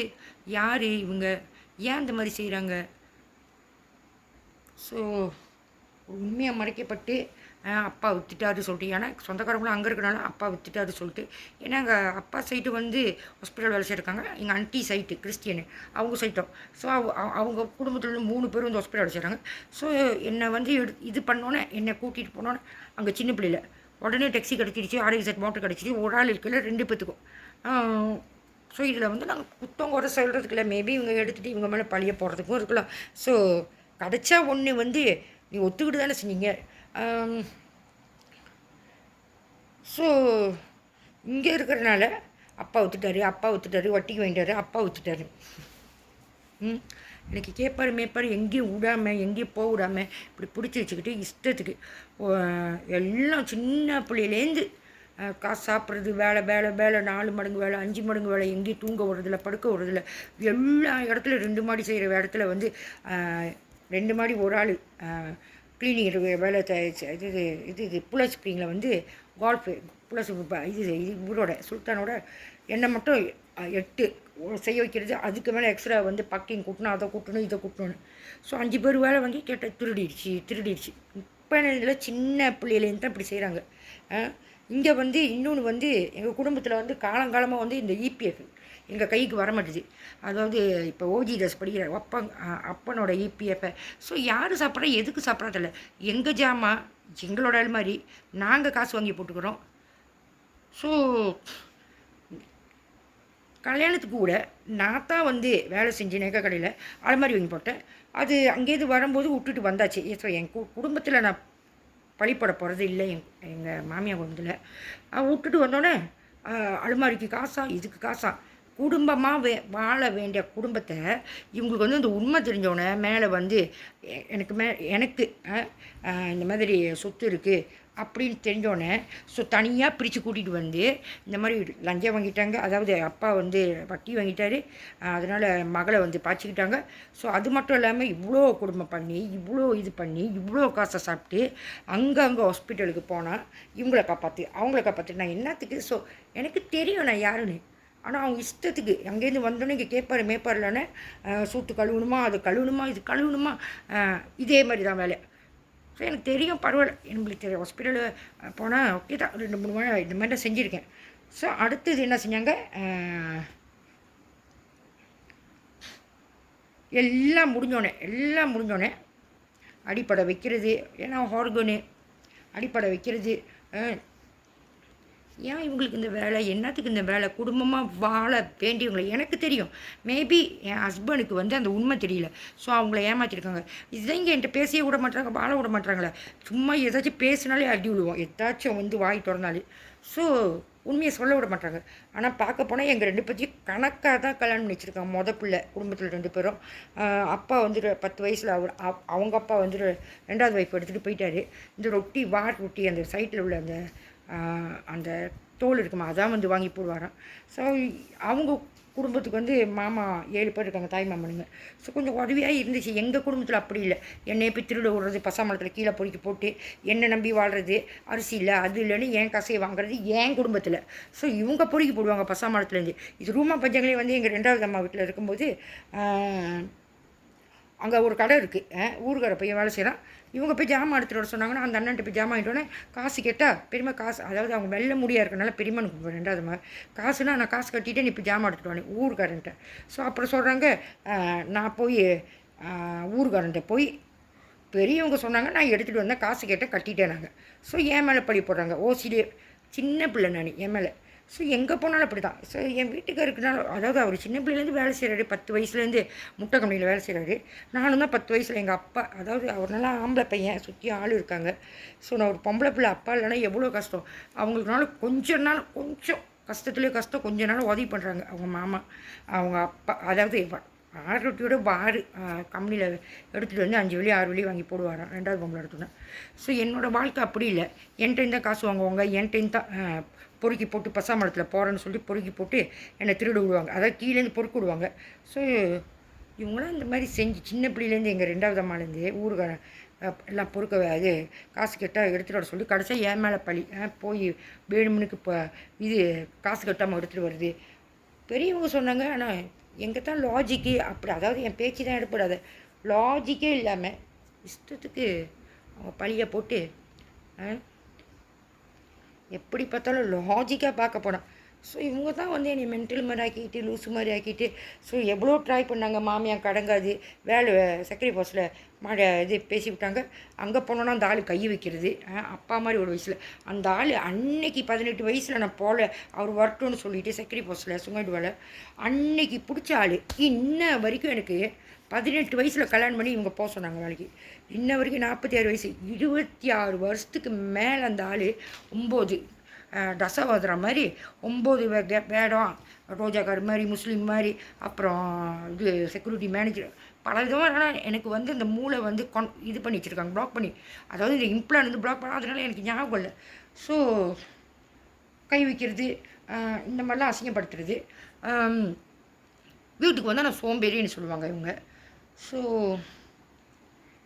யார் இவங்க, ஏன் இந்த மாதிரி செய்கிறாங்க. ஸோ உண்மையாக மறைக்கப்பட்டு அப்பா வித்துட்டாரு சொல்லிட்டு, ஏன்னா சொந்தக்காரங்களும் அங்கே இருக்கிறனால அப்பா வித்துட்டாரு சொல்லிட்டு. ஏன்னா எங்கள் அப்பா சைட்டு வந்து ஹாஸ்பிட்டல் வேலை செய்யிருக்காங்க, எங்கள் ஆண்டி சைட்டு கிறிஸ்டியனு அவங்க சைட்டும். ஸோ அவங்க குடும்பத்தில் 3 பேர் வந்து ஹாஸ்பிட்டல் வேலை செய்கிறாங்க. ஸோ என்னை வந்து இது பண்ணோன்னே என்னை கூட்டிகிட்டு போனோன்னே அங்கே சின்ன பிள்ளைல உடனே டெக்ஸி கிடச்சிருச்சு, RX மோட்டர் கிடச்சிச்சு, ஒரு ஆள் இருக்கல 2 பேத்துக்கும். ஸோ இதில் வந்து நாங்கள் குத்தம் குறை சொல்கிறதுக்கு இல்லை, மேபி இவங்க எடுத்துகிட்டு இவங்க மேலே பழிய போடுறதுக்கும் இருக்கலாம். ஸோ கிடச்சா ஒன்று வந்து நீ ஒத்துக்கிட்டு தானே செஞ்சீங்க. ஸோ இங்கே இருக்கிறனால அப்பா வித்துட்டாரு, வட்டிக்கு வாங்கிட்டாரு, அப்பா வித்துட்டாரு. எனக்கு கேட்பாரு மேய்ப்பாரு எங்கேயும் விடாமல் எங்கேயும் போக விடாமல் இப்படி பிடிச்சி வச்சுக்கிட்டு இஷ்டத்துக்கு எல்லாம் சின்ன பிள்ளையிலேருந்து காசு சாப்பிட்றது வேலை வேலை வேலை 4 மடங்கு வேலை 5 மடங்கு வேலை எங்கேயும் தூங்க விடுறதில்ல படுக்க விடுறதில்ல எல்லா இடத்துல 2 மாடி செய்கிற இடத்துல வந்து 2 மாடி ஒரு ஆள் க்ளீனிங் வேலை இது இது இது புலஸ் ஸ்ப்ரிங்கில் வந்து கால்ஃபு ப்ளஸ் இது இவரோட சுல்தானோட என்னை மட்டும் 8 செய்ய வைக்கிறது. அதுக்கு மேலே எக்ஸ்ட்ரா வந்து பக்கிங் கூட்டணும், அதை கூட்டணும், இதை கூட்டணும்னு. ஸோ 5 பேர் வேலை வாங்கி கேட்ட திருடிடுச்சு. இப்போ இதில் சின்ன பிள்ளையிலேருந்து தான் இப்படி செய்கிறாங்க. இங்கே வந்து இன்னொன்று வந்து எங்கள் குடும்பத்தில் வந்து காலங்காலமாக வந்து இந்த இபிஎஃப் எங்கள் கைக்கு வர மாட்டேது. அதாவது இப்போ ஓஜிதாஸ் படிக்கிற அப்பனோட இபிஎஃப்பை. ஸோ யார் சாப்பிட்றா எதுக்கு சாப்பிட்றதில்ல. எங்கள் ஜாமான் எங்களோட அலுமாரி நாங்கள் காசு வாங்கி போட்டுக்கிறோம். ஸோ கல்யாணத்துக்கு கூட நான் தான் வந்து வேலை செஞ்சேன் நகை கடையில் அலமாரி வாங்கி போட்டேன். அது அங்கேருந்து வரும்போது விட்டுட்டு வந்தாச்சு. ஸோ என் குடும்பத்தில் நான் பழிப்பட போகிறது இல்லை. எங்கள் மாமியார் குடும்பத்தில் விட்டுட்டு வந்தோடனே அலுமாரிக்கு காசா இதுக்கு காசா குடும்பமாக வாழ வேண்டிய குடும்பத்தை இவங்களுக்கு வந்து இந்த உண்மை தெரிஞ்சோடனே மேலே வந்து எனக்கு இந்த மாதிரி சொத்து இருக்குது அப்படின்னு தெரிஞ்சோடனே ஸோ தனியாக பிரித்து கூட்டிகிட்டு வந்து இந்த மாதிரி லஞ்சம் வாங்கிட்டாங்க. அதாவது அப்பா வந்து வட்டி வாங்கிட்டார், அதனால் மகளை வந்து பாய்ச்சிக்கிட்டாங்க. ஸோ அது மட்டும் இல்லாமல் இவ்வளோ குடும்பம் பண்ணி இவ்வளோ இது பண்ணி இவ்வளோ காசை சாப்பிட்டு அங்கங்கே ஹாஸ்பிட்டலுக்கு போனால் இவங்கள காப்பாற்று நான் என்னத்துக்கு. ஸோ எனக்கு தெரியும் நான் யாருன்னு. ஆனால் அவங்க இஷ்டத்துக்கு அங்கேருந்து வந்தோன்னே இங்கே கேட்பாரு மேய்ப்பாருலானே சூட்டு கழுவணுமா, அது கழுவணுமா, இது கழுவணுமா, இதே மாதிரி தான் வேலை. ஸோ எனக்கு தெரியும், பரவாயில்ல, நம்மளுக்கு தெரியும். ஹாஸ்பிட்டலில் போனால் ஓகே தான், 2-3 மணி இந்த மாதிரி தான் செஞ்சுருக்கேன். ஸோ அடுத்தது என்ன செஞ்சாங்க, எல்லாம் முடிஞ்சோடனே அடிப்படை வைக்கிறது. ஏன்னா ஹார்கனு அடிப்படை வைக்கிறது. ஏன் இவங்களுக்கு இந்த வேலை, என்னத்துக்கு இந்த வேலை, குடும்பமாக வாழ வேண்டியவங்களை எனக்கு தெரியும். மேபி என் ஹஸ்பண்டுக்கு வந்து அந்த உண்மை தெரியல. ஸோ அவங்கள ஏமாற்றிருக்காங்க. இதுதான் இங்கே என்கிட்ட பேசியே விட மாட்டாங்க, வாழ விட மாட்டாங்களே. சும்மா ஏதாச்சும் பேசினாலே அடி விடுவோம், ஏதாச்சும் வந்து வாய் திறந்தாலே. ஸோ உண்மையை சொல்ல விட மாட்டாங்க. ஆனால் பார்க்க போனால் எங்கள் 2 பேர்த்தையும் கணக்காக தான் கல்யாணம் பண்ணி வச்சுருக்காங்க. பிள்ளை குடும்பத்தில் 2 பேரும். அப்பா வந்துட்டு 10 வயசில் அவங்க அப்பா வந்துட்டு 2வது ஒய்ஃப் எடுத்துகிட்டு போயிட்டார். இந்த ரொட்டி அந்த சைட்டில் உள்ள அந்த தோல் இருக்குமா அதான் வந்து வாங்கி போடுவாராம். ஸோ அவங்க குடும்பத்துக்கு வந்து மாமா 7 பேர் இருக்காங்க, தாய் மாமனுங்க. ஸோ கொஞ்சம் உதவியாக இருந்துச்சு. எங்கள் குடும்பத்தில் அப்படி இல்லை. என்னை போய் திருட விடுறது, பசாமலத்தில் கீழே பொறுக்கி போட்டு என்னை நம்பி வாழ்கிறது, அரிசி இல்லை அது இல்லைன்னு என் கசையை வாங்குறது என் குடும்பத்தில். ஸோ இவங்க பொறுக்கி போடுவாங்க பசாமலத்துலேருந்து. இது ரூமா பஞ்சங்களே வந்து எங்கள் 2வது அம்மா வீட்டில் இருக்கும்போது அங்கே ஒரு கடை இருக்குது, ஊருக்கார பையன் வேலை செய்கிறான். இவங்க போய் ஜாமான் எடுத்துகிட்டு வர சொன்னாங்கன்னா அந்த அண்ணன்ட்ட போய் ஜாமான் ஆகிட்டோன்னே காசு கேட்டால் பெரியமா காசு, அதாவது அவங்க வெள்ளை முடியாக இருக்கனால பெரியமானு கூப்பிடுவேன் 2வது மாதிரி காசுனா நான் காசு கட்டிவிட்டு நீ இப்போ ஜாமான் எடுத்துகிட்டு வானே ஊருக்காரன்ட்ட. ஸோ அப்புறம் சொல்கிறாங்க, நான் போய் ஊருக்காரன்ட்ட போய் பெரியவங்க சொன்னாங்க, நான் எடுத்துகிட்டு வந்தேன், காசு கேட்டேன், கட்டிட்டேன் நாங்கள். ஸோ என் மேலே பழி போடுறாங்க. ஓசிலே சின்ன பிள்ளை நான் என் மேலே. ஸோ எங்கே போனாலும் அப்படி தான். ஸோ என் வீட்டுக்காருக்குனால, அதாவது அவர் சின்ன பிள்ளைலேருந்து வேலை செய்கிறாரு, 10 வயசுலேருந்து முட்டை கம்பெனியில் வேலை செய்கிறாரு. நானும் தான் 10 வயசில் எங்கள் அப்பா, அதாவது அவர் நல்லா ஆம்பளை பையன், சுற்றி ஆள் இருக்காங்க. ஸோ நான் ஒரு பொம்பளை பிள்ளை, அப்பா இல்லைன்னா எவ்வளோ கஷ்டம் அவங்களுக்குனால. கொஞ்சம் கஷ்டத்துலேயே கஷ்டம், கொஞ்ச நாள் உதவி பண்ணுறாங்க அவங்க மாமா, அவங்க அப்பா. அதாவது ரொட்டியோட பாரு கம்பெனியில் எடுத்துகிட்டு வந்து 5 வழி 6 வழி வாங்கி போடுவாராம் 2வது பொம்பளை எடுத்தோன்னே. ஸோ என்னோடய வாழ்க்கை அப்படி இல்லை. என்கிட்ட தான் காசு வாங்குவாங்க, என்கிட்ட தான் பொறுக்கி போட்டு பசாமரத்தில் போகிறேன்னு சொல்லி பொறுக்கி போட்டு என்னை திருட விடுவாங்க, அதாவது கீழேருந்து பொறுக்கி விடுவாங்க. ஸோ இவங்களாம் இந்த மாதிரி செஞ்சு சின்ன பிள்ளைலேருந்து எங்கள் 2வது அம்மாலேருந்து ஊருக்கார எல்லாம் பொறுக்க இது காசு கேட்டால் எடுத்துகிட்டு வர சொல்லி கடைசியாக என் மேலே பழி. போய் வேணுமுனுக்கு இப்போ இது காசு கட்டாமல் எடுத்துகிட்டு வருது. பெரியவங்க சொன்னாங்க, ஆனால் எங்கே தான் லாஜிக்கு அப்படி, அதாவது என் பேச்சு தான் எடுப்படாத, லாஜிக்கே இல்லாமல் இஷ்டத்துக்கு அவங்க பழியை போட்டு எப்படி பார்த்தாலும் லாஜிக்காக பார்க்க போனோம். ஸோ இவங்க தான் வந்து என்னை மென்டல் மாதிரி ஆக்கிட்டு லூஸு மாதிரி ஆக்கிட்டு. ஸோ எவ்வளோ ட்ரை பண்ணாங்க, மாமியார் கடங்காது வேலை செக்ரட்டரி போஸ்ட்டில் இது பேசி விட்டாங்க. அங்கே போனோன்னா அந்த ஆள் கை வைக்கிறது, அப்பா மாதிரி ஒரு வயசில் அந்த ஆள் அன்னைக்கு 18 வயசில் நான் போகல, அவர் வரட்டும்னு சொல்லிவிட்டு செக்ரட்டரி போஸ்ட்டில் சுங்காடு வேலை அன்னைக்கு பிடிச்ச ஆள். இன்ன வரைக்கும் எனக்கு 18 வயசில் கல்யாணம் பண்ணி இவங்க போக சொன்னாங்க வேலைக்கு. இன்ன வரைக்கும் 46 வயசு, 26 வருஷத்துக்கு மேலே அந்த ஆள் 9 தசவதரா மாதிரி 9 வேடம், ரோஜாக்கார் மாதிரி, முஸ்லீம் மாதிரி, அப்புறம் இது செக்யூரிட்டி மேனேஜர் பல விதமாக எனக்கு வந்து இந்த மூளை வந்து இது பண்ணி வச்சுருக்காங்க, ப்ளாக் பண்ணி. அதாவது இந்த இம்ப்ளான் வந்து ப்ளாக் பண்ண, அதனால எனக்கு ஞாபகம் இல்லை. ஸோ கை வைக்கிறது, இந்த மாதிரிலாம் அசிங்கப்படுத்துறது. வீட்டுக்கு வந்தால் நான் சோம்பேறின்னு சொல்லுவாங்க இவங்க. ஸோ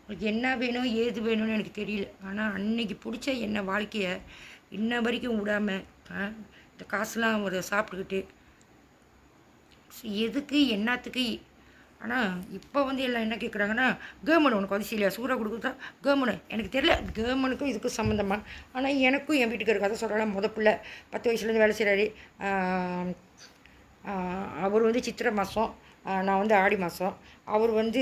உங்களுக்கு என்ன வேணும் ஏது வேணும்னு எனக்கு தெரியல. ஆனால் அன்னைக்கு பிடிச்ச என்ன வாழ்க்கையை இன்ன வரைக்கும் விடாமல் இந்த காசுலாம் ஒரு சாப்பிட்டுக்கிட்டு எதுக்கு என்னத்துக்கு. ஆனால் இப்போ வந்து எல்லாம் என்ன கேட்குறாங்கன்னா, கவர்மெண்ட் உனக்கு வந்து இல்லையா சூறாக கொடுக்குறதா கவர்மெண்ட். எனக்கு தெரியல கவர்மெண்ட்டுக்கும் இதுக்கும் சம்மந்தமாக. ஆனால் எனக்கும் என் வீட்டுக்கு கதை சொல்கிறேன். பிள்ளை 10 வயசுலேருந்து வேலை செய்கிறாரு. அவர் வந்து சித்திரை மாதம், நான் வந்து ஆடி மாதம். அவர் வந்து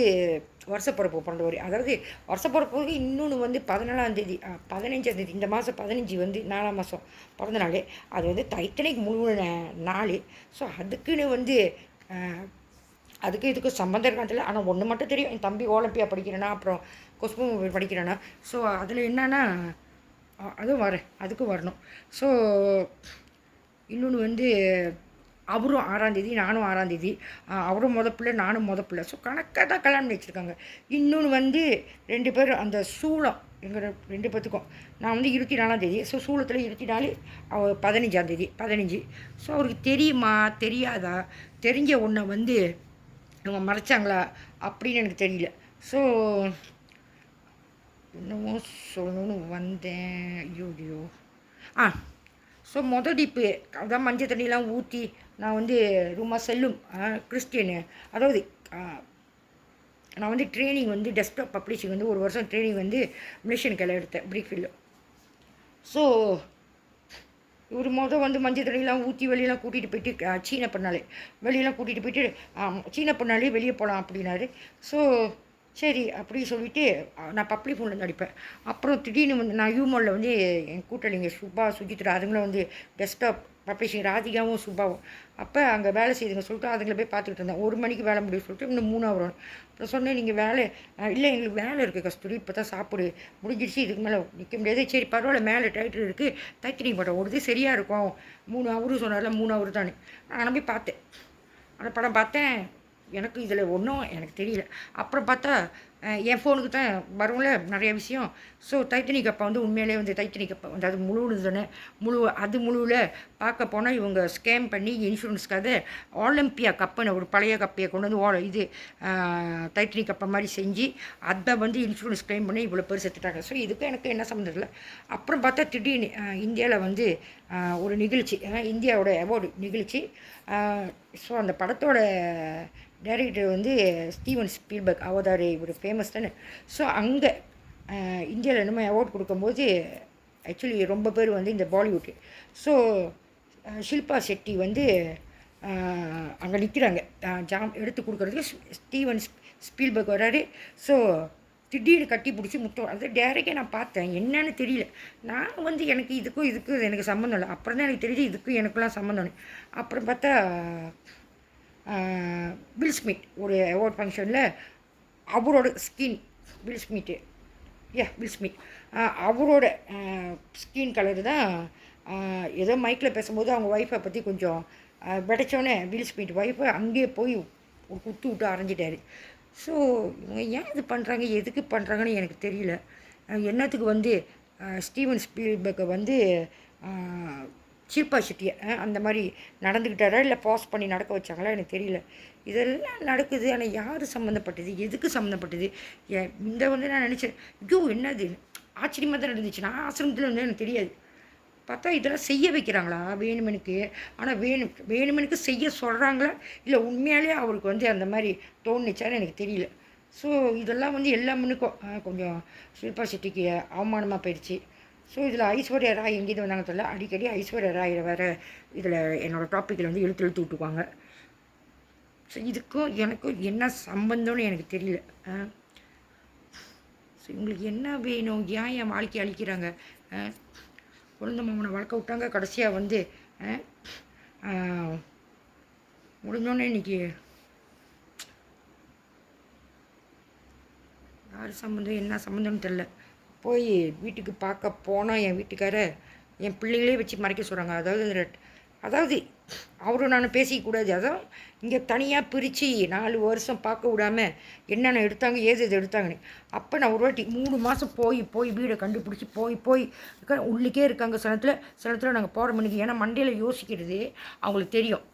வருஷப்பிறப்பு பிறந்தவர். அதாவது வருஷப்பிறப்புக்கு இன்னொன்று வந்து 14ஆந்தேதி 15ஆந்தேதி, இந்த மாதம் 15 வந்து 4ஆம் மாதம் பிறந்த நாள். அது வந்து டைட்டனிக் முழு நாள். ஸோ அதுக்குன்னு வந்து அதுக்கு இதுக்கும் சம்மந்தம் இருக்கான்னு தெரியல. ஆனால் ஒன்று மட்டும் தெரியும், என் தம்பி ஒலிம்பியா படிக்கிறேன்னா, அப்புறம் கொஸ்பு படிக்கிறேன்னா. ஸோ அதில் என்னன்னா அதுவும் வரேன், அதுக்கும் வரணும். ஸோ இன்னொன்று வந்து அவரும் 6ஆந்தேதி, நானும் 6ஆந்தேதி. அவரும் பிள்ளை, நானும் பிள்ளை. ஸோ கணக்காக தான் கல்யாணம் பண்ணி வச்சுருக்காங்க. இன்னொன்று வந்து 2 பேர் அந்த சூளம் எங்கள் 2 பேர்த்துக்கும். நான் வந்து 24ஆந்தேதி. ஸோ சூளத்தில் 24, அவர் 15ஆந்தேதி 15. ஸோ அவருக்கு தெரியுமா தெரியாதா, தெரிஞ்ச ஒன்றை வந்து இவங்க மறைச்சாங்களா அப்படின்னு எனக்கு தெரியல. ஸோ என்னமோ சொல்லணும்னு வந்தேன். ஐயோ ஸோ டிப்பு அதான் மஞ்சள் தண்ணியெலாம் ஊற்றி நான் வந்து ரூமா செல்லும் கிறிஸ்டியனு. அதாவது நான் வந்து ட்ரைனிங் வந்து டெஸ்க்டாப் பப்ளிஷிங் வந்து 1 வருஷம் ட்ரைனிங் வந்து மிலேஷியன் எடுத்தேன் ப்ரீஃபீல்டு. ஸோ இவர் வந்து மஞ்சள் தண்ணியெலாம் ஊற்றி வெளியெல்லாம் கூட்டிகிட்டு போயிட்டு சீன பண்ணாலே வெளியெல்லாம் கூட்டிகிட்டு போயிட்டு சீன பண்ணாலே வெளியே போகலாம் அப்படின்னாரு. ஸோ சரி அப்படி சொல்லிவிட்டு நான் பப்ளிக் ஃபோனில் நடிப்பேன். அப்புறம் திடீர்னு வந்து நான் யூமோலில் வந்து என் கூட்டணிங்க சுபா சுஜித்ரா அதுங்களும் வந்து டெஸ்க்டாப் பப்ளிஷிங் ராதிகாவும் சுபாவும் அப்போ அங்கே வேலை செய்யுதுங்க சொல்லிட்டு அதுங்களை போய் பார்த்துக்கிட்டு இருந்தேன். 1 மணிக்கு வேலை முடியும் சொல்லிட்டு இன்னும் 3 வரும். அப்புறம் சொன்னேன், நீங்கள் வேலை இல்லை எங்களுக்கு வேலை இருக்குது கஸ்தூரி, இப்போ தான் சாப்பிடு முடிஞ்சிடுச்சு, இதுக்கு மேலே நிற்க முடியாது. சரி பரவாயில்ல, மேலே டைட்டில் இருக்குது, தைக்கிரிங் படம் ஓடுது, சரியாக இருக்கும். 3 ஹவர் சொன்னார்ல, 3 ஹவர் தானே. நான் போய் பார்த்தேன், அந்த படம் பார்த்தேன். எனக்கு இதில் ஒன்றும் எனக்கு தெரியல. அப்புறம் பார்த்தா என் ஃபோனுக்கு தான் வரும்ல நிறைய விஷயம். ஸோ டைட்டனிக் கப்பை வந்து உண்மையிலே வந்து டைட்டனிக் கப்பை வந்து அது முழுது தானே முழுவில் பார்க்க போனால் இவங்க ஸ்கேம் பண்ணி இன்சூரன்ஸ்க்காக ஒலிம்பியா கப்புன்னு ஒரு பழைய கப்பையை கொண்டு வந்து இது டைட்டனிக் கப்பை மாதிரி செஞ்சு அதை வந்து இன்சூரன்ஸ் கிளைம் பண்ணி இவ்வளோ பேர் செத்துட்டாங்க. ஸோ இதுக்கு எனக்கு என்ன சம்மந்தம் இல்லை. அப்புறம் பார்த்தா திடீர்னு இந்தியாவில் வந்து ஒரு நிகழ்ச்சி, இந்தியாவோட அவார்டு நிகழ்ச்சி. ஸோ அந்த படத்தோட டைரக்டர் வந்து ஸ்டீவன் ஸ்பீல்பர்க், அவதார், இவர் ஃபேமஸ் தானே. ஸோ அங்கே இந்தியாவில் என்னமோ அவார்ட் கொடுக்கும்போது ஆக்சுவலி ரொம்ப பேர் வந்து இந்த பாலிவுட்டு. ஸோ ஷில்பா ஷெட்டி வந்து அங்கே நிற்கிறாங்க எடுத்து கொடுக்குறதுக்கு. ஸ்டீவன் ஸ்பீல்பர்க் வர்றாரு. ஸோ திடீர்னு கட்டி பிடிச்சி முத்தம், அது டேரெக்டாக நான் பார்த்தேன், என்னன்னு தெரியல. நான் வந்து எனக்கு இதுக்கும் எனக்கு சம்மந்தம் இல்லை. அப்புறம் தான் எனக்கு தெரியுது இதுக்கும் எனக்குலாம் சம்மந்தம் இல்லை. அப்புறம் பார்த்தா வில் ஸ்மித் ஒரு அவார்ட் ஃபங்க்ஷனில் அவரோட வில் ஸ்மித்து வில் ஸ்மித் அவரோட ஸ்கின் கலரு தான் ஏதோ மைக்கில் பேசும்போது அவங்க ஒய்ஃபை பற்றி கொஞ்சம் விடைச்சோன்னே வில் ஸ்மித் ஒய்ஃபை அங்கேயே போய் ஒரு குத்து விட்டு அரைஞ்சிட்டாரு. ஸோ இவங்க ஏன் இது பண்ணுறாங்க, எதுக்கு பண்ணுறாங்கன்னு எனக்கு தெரியல. என்னத்துக்கு வந்து ஸ்டீவன் ஸ்பீல்பர்க்கை வந்து ஷில்பா ஷெட்டியை அந்த மாதிரி நடந்துக்கிட்டாரா இல்லை பாஸ் பண்ணி நடக்க வச்சாங்களா எனக்கு தெரியல. இதெல்லாம் நடக்குது. ஆனால் யார் சம்மந்தப்பட்டது, எதுக்கு சம்மந்தப்பட்டது, இந்த வந்து நான் நினச்சேன் ஐயோ என்னது ஆச்சரியமாக தான் இருந்துச்சு. நான் ஆசிரமத்தில் வந்து எனக்கு தெரியாது. பார்த்தா இதெல்லாம் செய்ய வைக்கிறாங்களா வேணுமெனுக்கு. ஆனால் வேணுமெனுக்கு செய்ய சொல்கிறாங்களா இல்லை உண்மையாலே அவருக்கு வந்து அந்த மாதிரி தோணுச்சான்னு எனக்கு தெரியல. ஸோ இதெல்லாம் வந்து எல்லா மனுக்கும் கொஞ்சம் ஷில்பா ஷெட்டிக்கு அவமானமாக போயிடுச்சு. ஸோ இதில் ஐஸ்வர்யா ராய் எங்கேருந்து வந்தாங்க தெரியல. அடிக்கடி ஐஸ்வர்யா ராய் வேறு இதில் என்னோடய டாப்பிக்கில் வந்து இழுத்து விட்டுக்குவாங்க. ஸோ இதுக்கும் எனக்கும் என்ன சம்பந்தம்னு எனக்கு தெரியல. ஸோ உங்களுக்கு என்ன வேணும், ஏன் என் வாழ்க்கையை அழிக்கிறாங்க. குழந்தை மாமனை வளர்க்க விட்டாங்க, கடைசியாக வந்து முடிஞ்சோடனே இன்றைக்கி யார் சம்மந்தம் என்ன சம்மந்தம்னு தெரில. போய் வீட்டுக்கு பார்க்க போனால் என் வீட்டுக்கார என் பிள்ளைங்களே வச்சு மறைக்க சொல்கிறாங்க. அதாவது அதாவது அவரும் நான் பேசிக்கூடாது. அதான் இங்கே தனியாக பிரித்து 4 வருஷம் பார்க்க விடாமல் என்னென்ன எடுத்தாங்க ஏது எது எடுத்தாங்கன்னு. அப்போ நான் ஒரு வாட்டி 3 மாதம் போய் வீடை கண்டுபிடிச்சி போய் உள்ளுக்கே இருக்காங்க. சிலத்தில் நாங்கள் போகிற மணிக்கு, ஏன்னா மண்டையில் யோசிக்கிறது அவங்களுக்கு தெரியும்.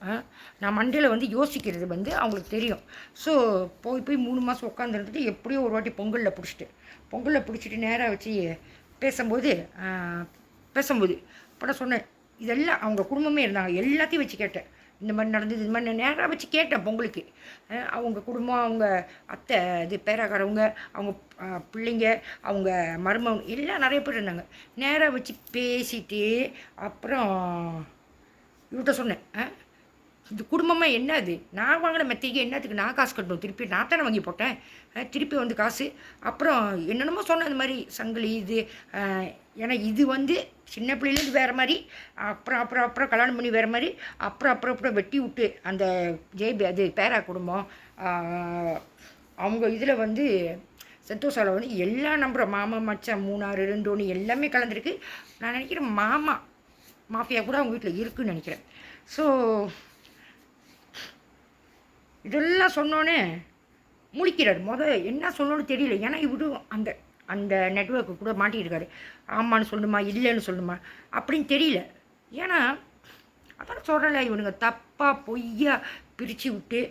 நான் மண்டையில் வந்து யோசிக்கிறது வந்து அவங்களுக்கு தெரியும். ஸோ போய் 3 மாதம் உட்காந்துருந்துட்டு எப்படியோ ஒரு வாட்டி பொங்கலில் பிடிச்சிட்டு நேராக வச்சு பேசும்போது அப்போ நான் சொன்னேன், இதெல்லாம் அவங்க குடும்பமே இருந்தாங்க, எல்லாத்தையும் வச்சு கேட்டேன். இந்த மாதிரி நடந்தது, இது மாதிரி நேராக வச்சு கேட்டேன் பொங்கலுக்கு. அவங்க குடும்பம், அவங்க அத்தை, இது பேராக்காரவங்க, அவங்க பிள்ளைங்க, அவங்க மருமகன் எல்லாம் நிறைய பேர் இருந்தாங்க. நேராக வச்சு பேசிட்டு அப்புறம் இவர்கிட்ட சொன்னேன், இந்த குடும்பமாக என்ன அது, நான் வாங்கின மெத்தைக்கு என்னத்துக்கு நான் காசு கட்டணும், திருப்பி நான் தானே வாங்கி போட்டேன், திருப்பி வந்து காசு. அப்புறம் என்னென்னமோ சொன்னேன், இந்த மாதிரி சங்கிலி இது, ஏன்னா இது வந்து சின்ன பிள்ளைலேருந்து வேறு மாதிரி, அப்புறம் கல்யாணம் பண்ணி வேறு மாதிரி, அப்புறம் வெட்டி விட்டு அந்த ஜேபி அது பேரா குடும்பம் அவங்க இதில் வந்து சந்தோஷாவில் வந்து எல்லா நம்புகிறோம், மாமா மச்சான் 3 6 2 1 எல்லாமே கலந்துருக்கு. நான் நினைக்கிறேன் மாஃபியா கூட அவங்க வீட்டில் இருக்குதுன்னு நினைக்கிறேன். ஸோ இதெல்லாம் சொன்னோன்னே முழிக்கிறார். என்ன சொல்லணும்னு தெரியல. ஏன்னா இவரும் அந்த அந்த நெட்வொர்க்கு கூட மாட்டியிருக்காரு. ஆமான்னு சொல்லணுமா இல்லைன்னு சொல்லணுமா அப்படின்னு தெரியல. ஏன்னா அதான் சொல்கிறல, இவனுங்க தப்பாக பொய்யா பிரித்து விட்டு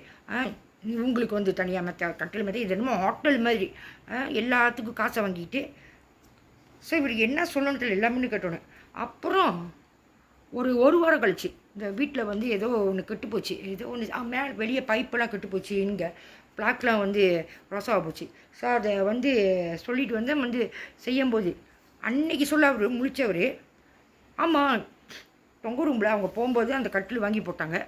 இவங்களுக்கு வந்து தனியாக கட்டில் மெத்த இது என்னமோ ஹோட்டல் மாதிரி எல்லாத்துக்கும் காசை வாங்கிட்டு. ஸோ இவருக்கு என்ன சொல்லணும்னு தெரியல, எல்லாமே கேட்டோன்னே. அப்புறம் ஒரு வாரம் கழிச்சு இந்த வீட்டில் வந்து ஏதோ ஒன்று கெட்டுப்போச்சு, ஏதோ ஒன்று மேலே வெளியே பைப்பெல்லாம் கெட்டுப்போச்சு, இங்கே பிளாக்லாம் வந்து ரோசாக போச்சு. ஸோ அதை வந்து சொல்லிட்டு வந்து செய்யும்போது அன்னைக்கு சொல்ல அவர் முழிச்சவர், ஆமாம் தொங்க ரூமில் அவங்க போகும்போது அந்த கட்டில் வாங்கி போட்டாங்க,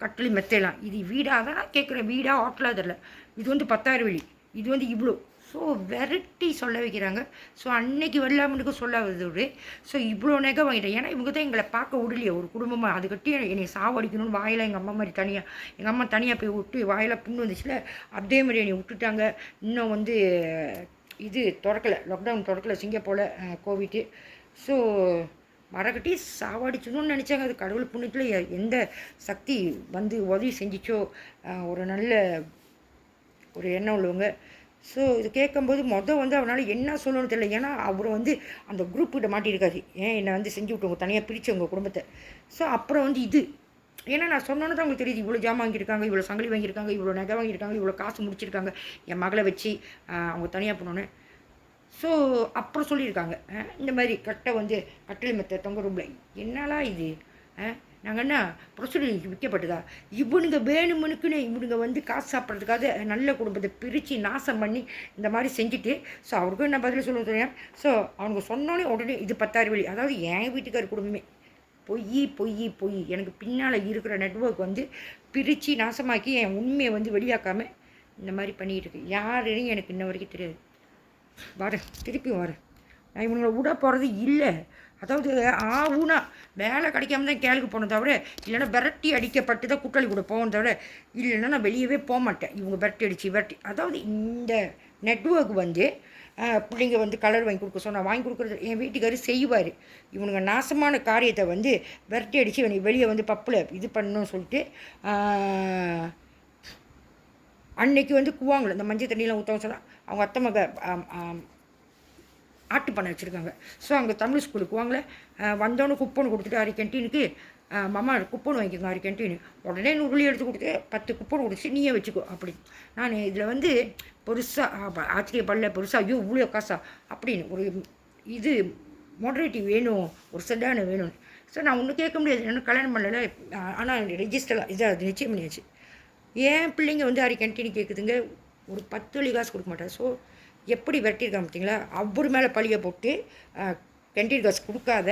கட்டில் மெத்தையெல்லாம். இது வீடாக தான் நான் கேட்குறேன், வீடாக ஹோட்டலாக தெரில, இது வந்து 10,000 வெளி, இது வந்து இவ்வளோ. ஸோ வெரைட்டி சொல்ல வைக்கிறாங்க. ஸோ அன்னைக்கு வெள்ளாமனுக்கு சொல்ல வருது. ஸோ இவ்வளோ நகை வாங்கிட்டேன். ஏன்னா இவங்க தான் எங்களை பார்க்க விடலையே ஒரு குடும்பமாக. அது கட்டி என்னை சாவடிக்கணும்னு வாயில் எங்கள் அம்மா மாதிரி தனியாக, எங்கள் அம்மா தனியாக போய் விட்டு வாயில் புண்ணு வந்துச்சுல, அதே மாதிரி என்னை விட்டுட்டாங்க. இன்னும் வந்து இது லாக்டவுன் திறக்கலை சிங்கப்பூரில் கோவிட்டு. ஸோ மரக்கட்டி சாவடிச்சணும்னு நினச்சாங்க. அது கடவுள் புண்ணியத்தில் எந்த சக்தி வந்து உதவி செஞ்சிச்சோ, ஒரு நல்ல ஒரு எண்ணம் உள்ளவங்க. ஸோ இது கேட்கும்போது வந்து அவனால் என்ன சொல்லணும்னு தெரியல. ஏன்னா அவர் வந்து அந்த குரூப் கிட்ட மாட்டியிருக்காரு, ஏன் என்னை வந்து செஞ்சு விட்டவங்க தனியாக பிரித்தவங்க குடும்பத்தை. ஸோ அப்புறம் வந்து இது ஏன்னா நான் சொன்னோன்னு தான் உங்களுக்கு தெரியுது, இவ்வளோ ஜாமான் வாங்கியிருக்காங்க, இவ்வளோ சங்கிலி வாங்கியிருக்காங்க, இவ்வளோ நகை வாங்கியிருக்காங்க, இவ்வளோ காசு முடிச்சிருக்காங்க என் மகளை வச்சு அவங்க தனியாக போனோன்னு. ஸோ அப்புறம் சொல்லியிருக்காங்க, இந்த மாதிரி கட்டில் மெத்த தொங்க ரூமில் என்னலாம் இது, நாங்கள் என்ன ப்ரொசீடியர் விற்கப்பட்டதா, இவனுங்க வேணுமனுக்குன்னு இவனுங்க வந்து காசு சாப்பிட்றதுக்காக நல்ல குடும்பத்தை பிரித்து நாசம் பண்ணி இந்த மாதிரி செஞ்சுட்டு. ஸோ அவருக்கும் என்ன பதில் சொல்ல தெரியும். ஸோ அவங்க சொன்னோன்னே உடனே இது 10,000 வெளி, அதாவது என் வீட்டுக்கார் குடும்பமே பொய் எனக்கு பின்னால் இருக்கிற நெட்வொர்க் வந்து பிரித்து நாசமாக்கி என் உண்மையை வந்து வெளியாக்காமல் இந்த மாதிரி பண்ணிகிட்டு இருக்கு. யாருன்னு எனக்கு இன்ன வரைக்கும் தெரியாது. திருப்பியும் வரேன், நான் இவங்களை விட போகிறது இல்லை. அதாவது ஆவுனா வேலை கிடைக்காம தான் கேளுக்கு போனதை தவிர, இல்லைன்னா விரட்டி அடிக்கப்பட்டு தான் கூட்டாளி கூட போகணும் தவிர, இல்லைன்னா நான் வெளியவே போக மாட்டேன். இவங்க விரட்டி அதாவது இந்த நெட்வொர்க் வந்து பிள்ளைங்க வந்து கலர் வாங்கி கொடுக்க சொன்னால் வாங்கி கொடுக்குறது என் வீட்டுக்காரு செய்வார். இவனுங்க நாசமான காரியத்தை வந்து விரட்டி அடித்து வெளியே வந்து பப்பில் இது பண்ணணும்னு சொல்லிட்டு அன்னைக்கு வந்து குவாங்கள இந்த மஞ்சள் தண்ணியெலாம் ஊற்றவங்க சொன்னால் அவங்க அத்தை மக ஆட்டு பண்ண வச்சுருக்காங்க. ஸோ அங்கே தமிழ் ஸ்கூலுக்கு வாங்கல, வந்தோன்னு குப்போன்னு கொடுத்துட்டு 6 கேன்டீனுக்கு மாமா குப்போன்னு வாங்கிக்கோங்க 6 கேன்டீனு. உடனே 100 உள்ளி எடுத்து கொடுத்து 10 குப்போன்னு கொடுத்து நீயே வச்சுக்கோ அப்படி. நான் இதில் வந்து பெருசாக ஆச்சரியப்படல, பெருசாக ஐயோ இவ்வளோ காசா அப்படின்னு ஒரு இது மோடரேட்டிவ் வேணும், ஒரு செட்டான வேணும். ஸோ நான் ஒன்றும் கேட்க முடியாது, எனக்கு கல்யாணம் பண்ணலை. ஆனால் ரெஜிஸ்டராக இதை அது நிச்சயம் பண்ணியாச்சு. ஏன் பிள்ளைங்க வந்து 6 கேன்டீனு கேட்குதுங்க, ஒரு 10 வழி காசு கொடுக்க மாட்டேன். ஸோ எப்படி விரட்டியிருக்காங்க பார்த்தீங்களா, அவர் மேலே பழியை போட்டு கேன்டீன் காசு கொடுக்காத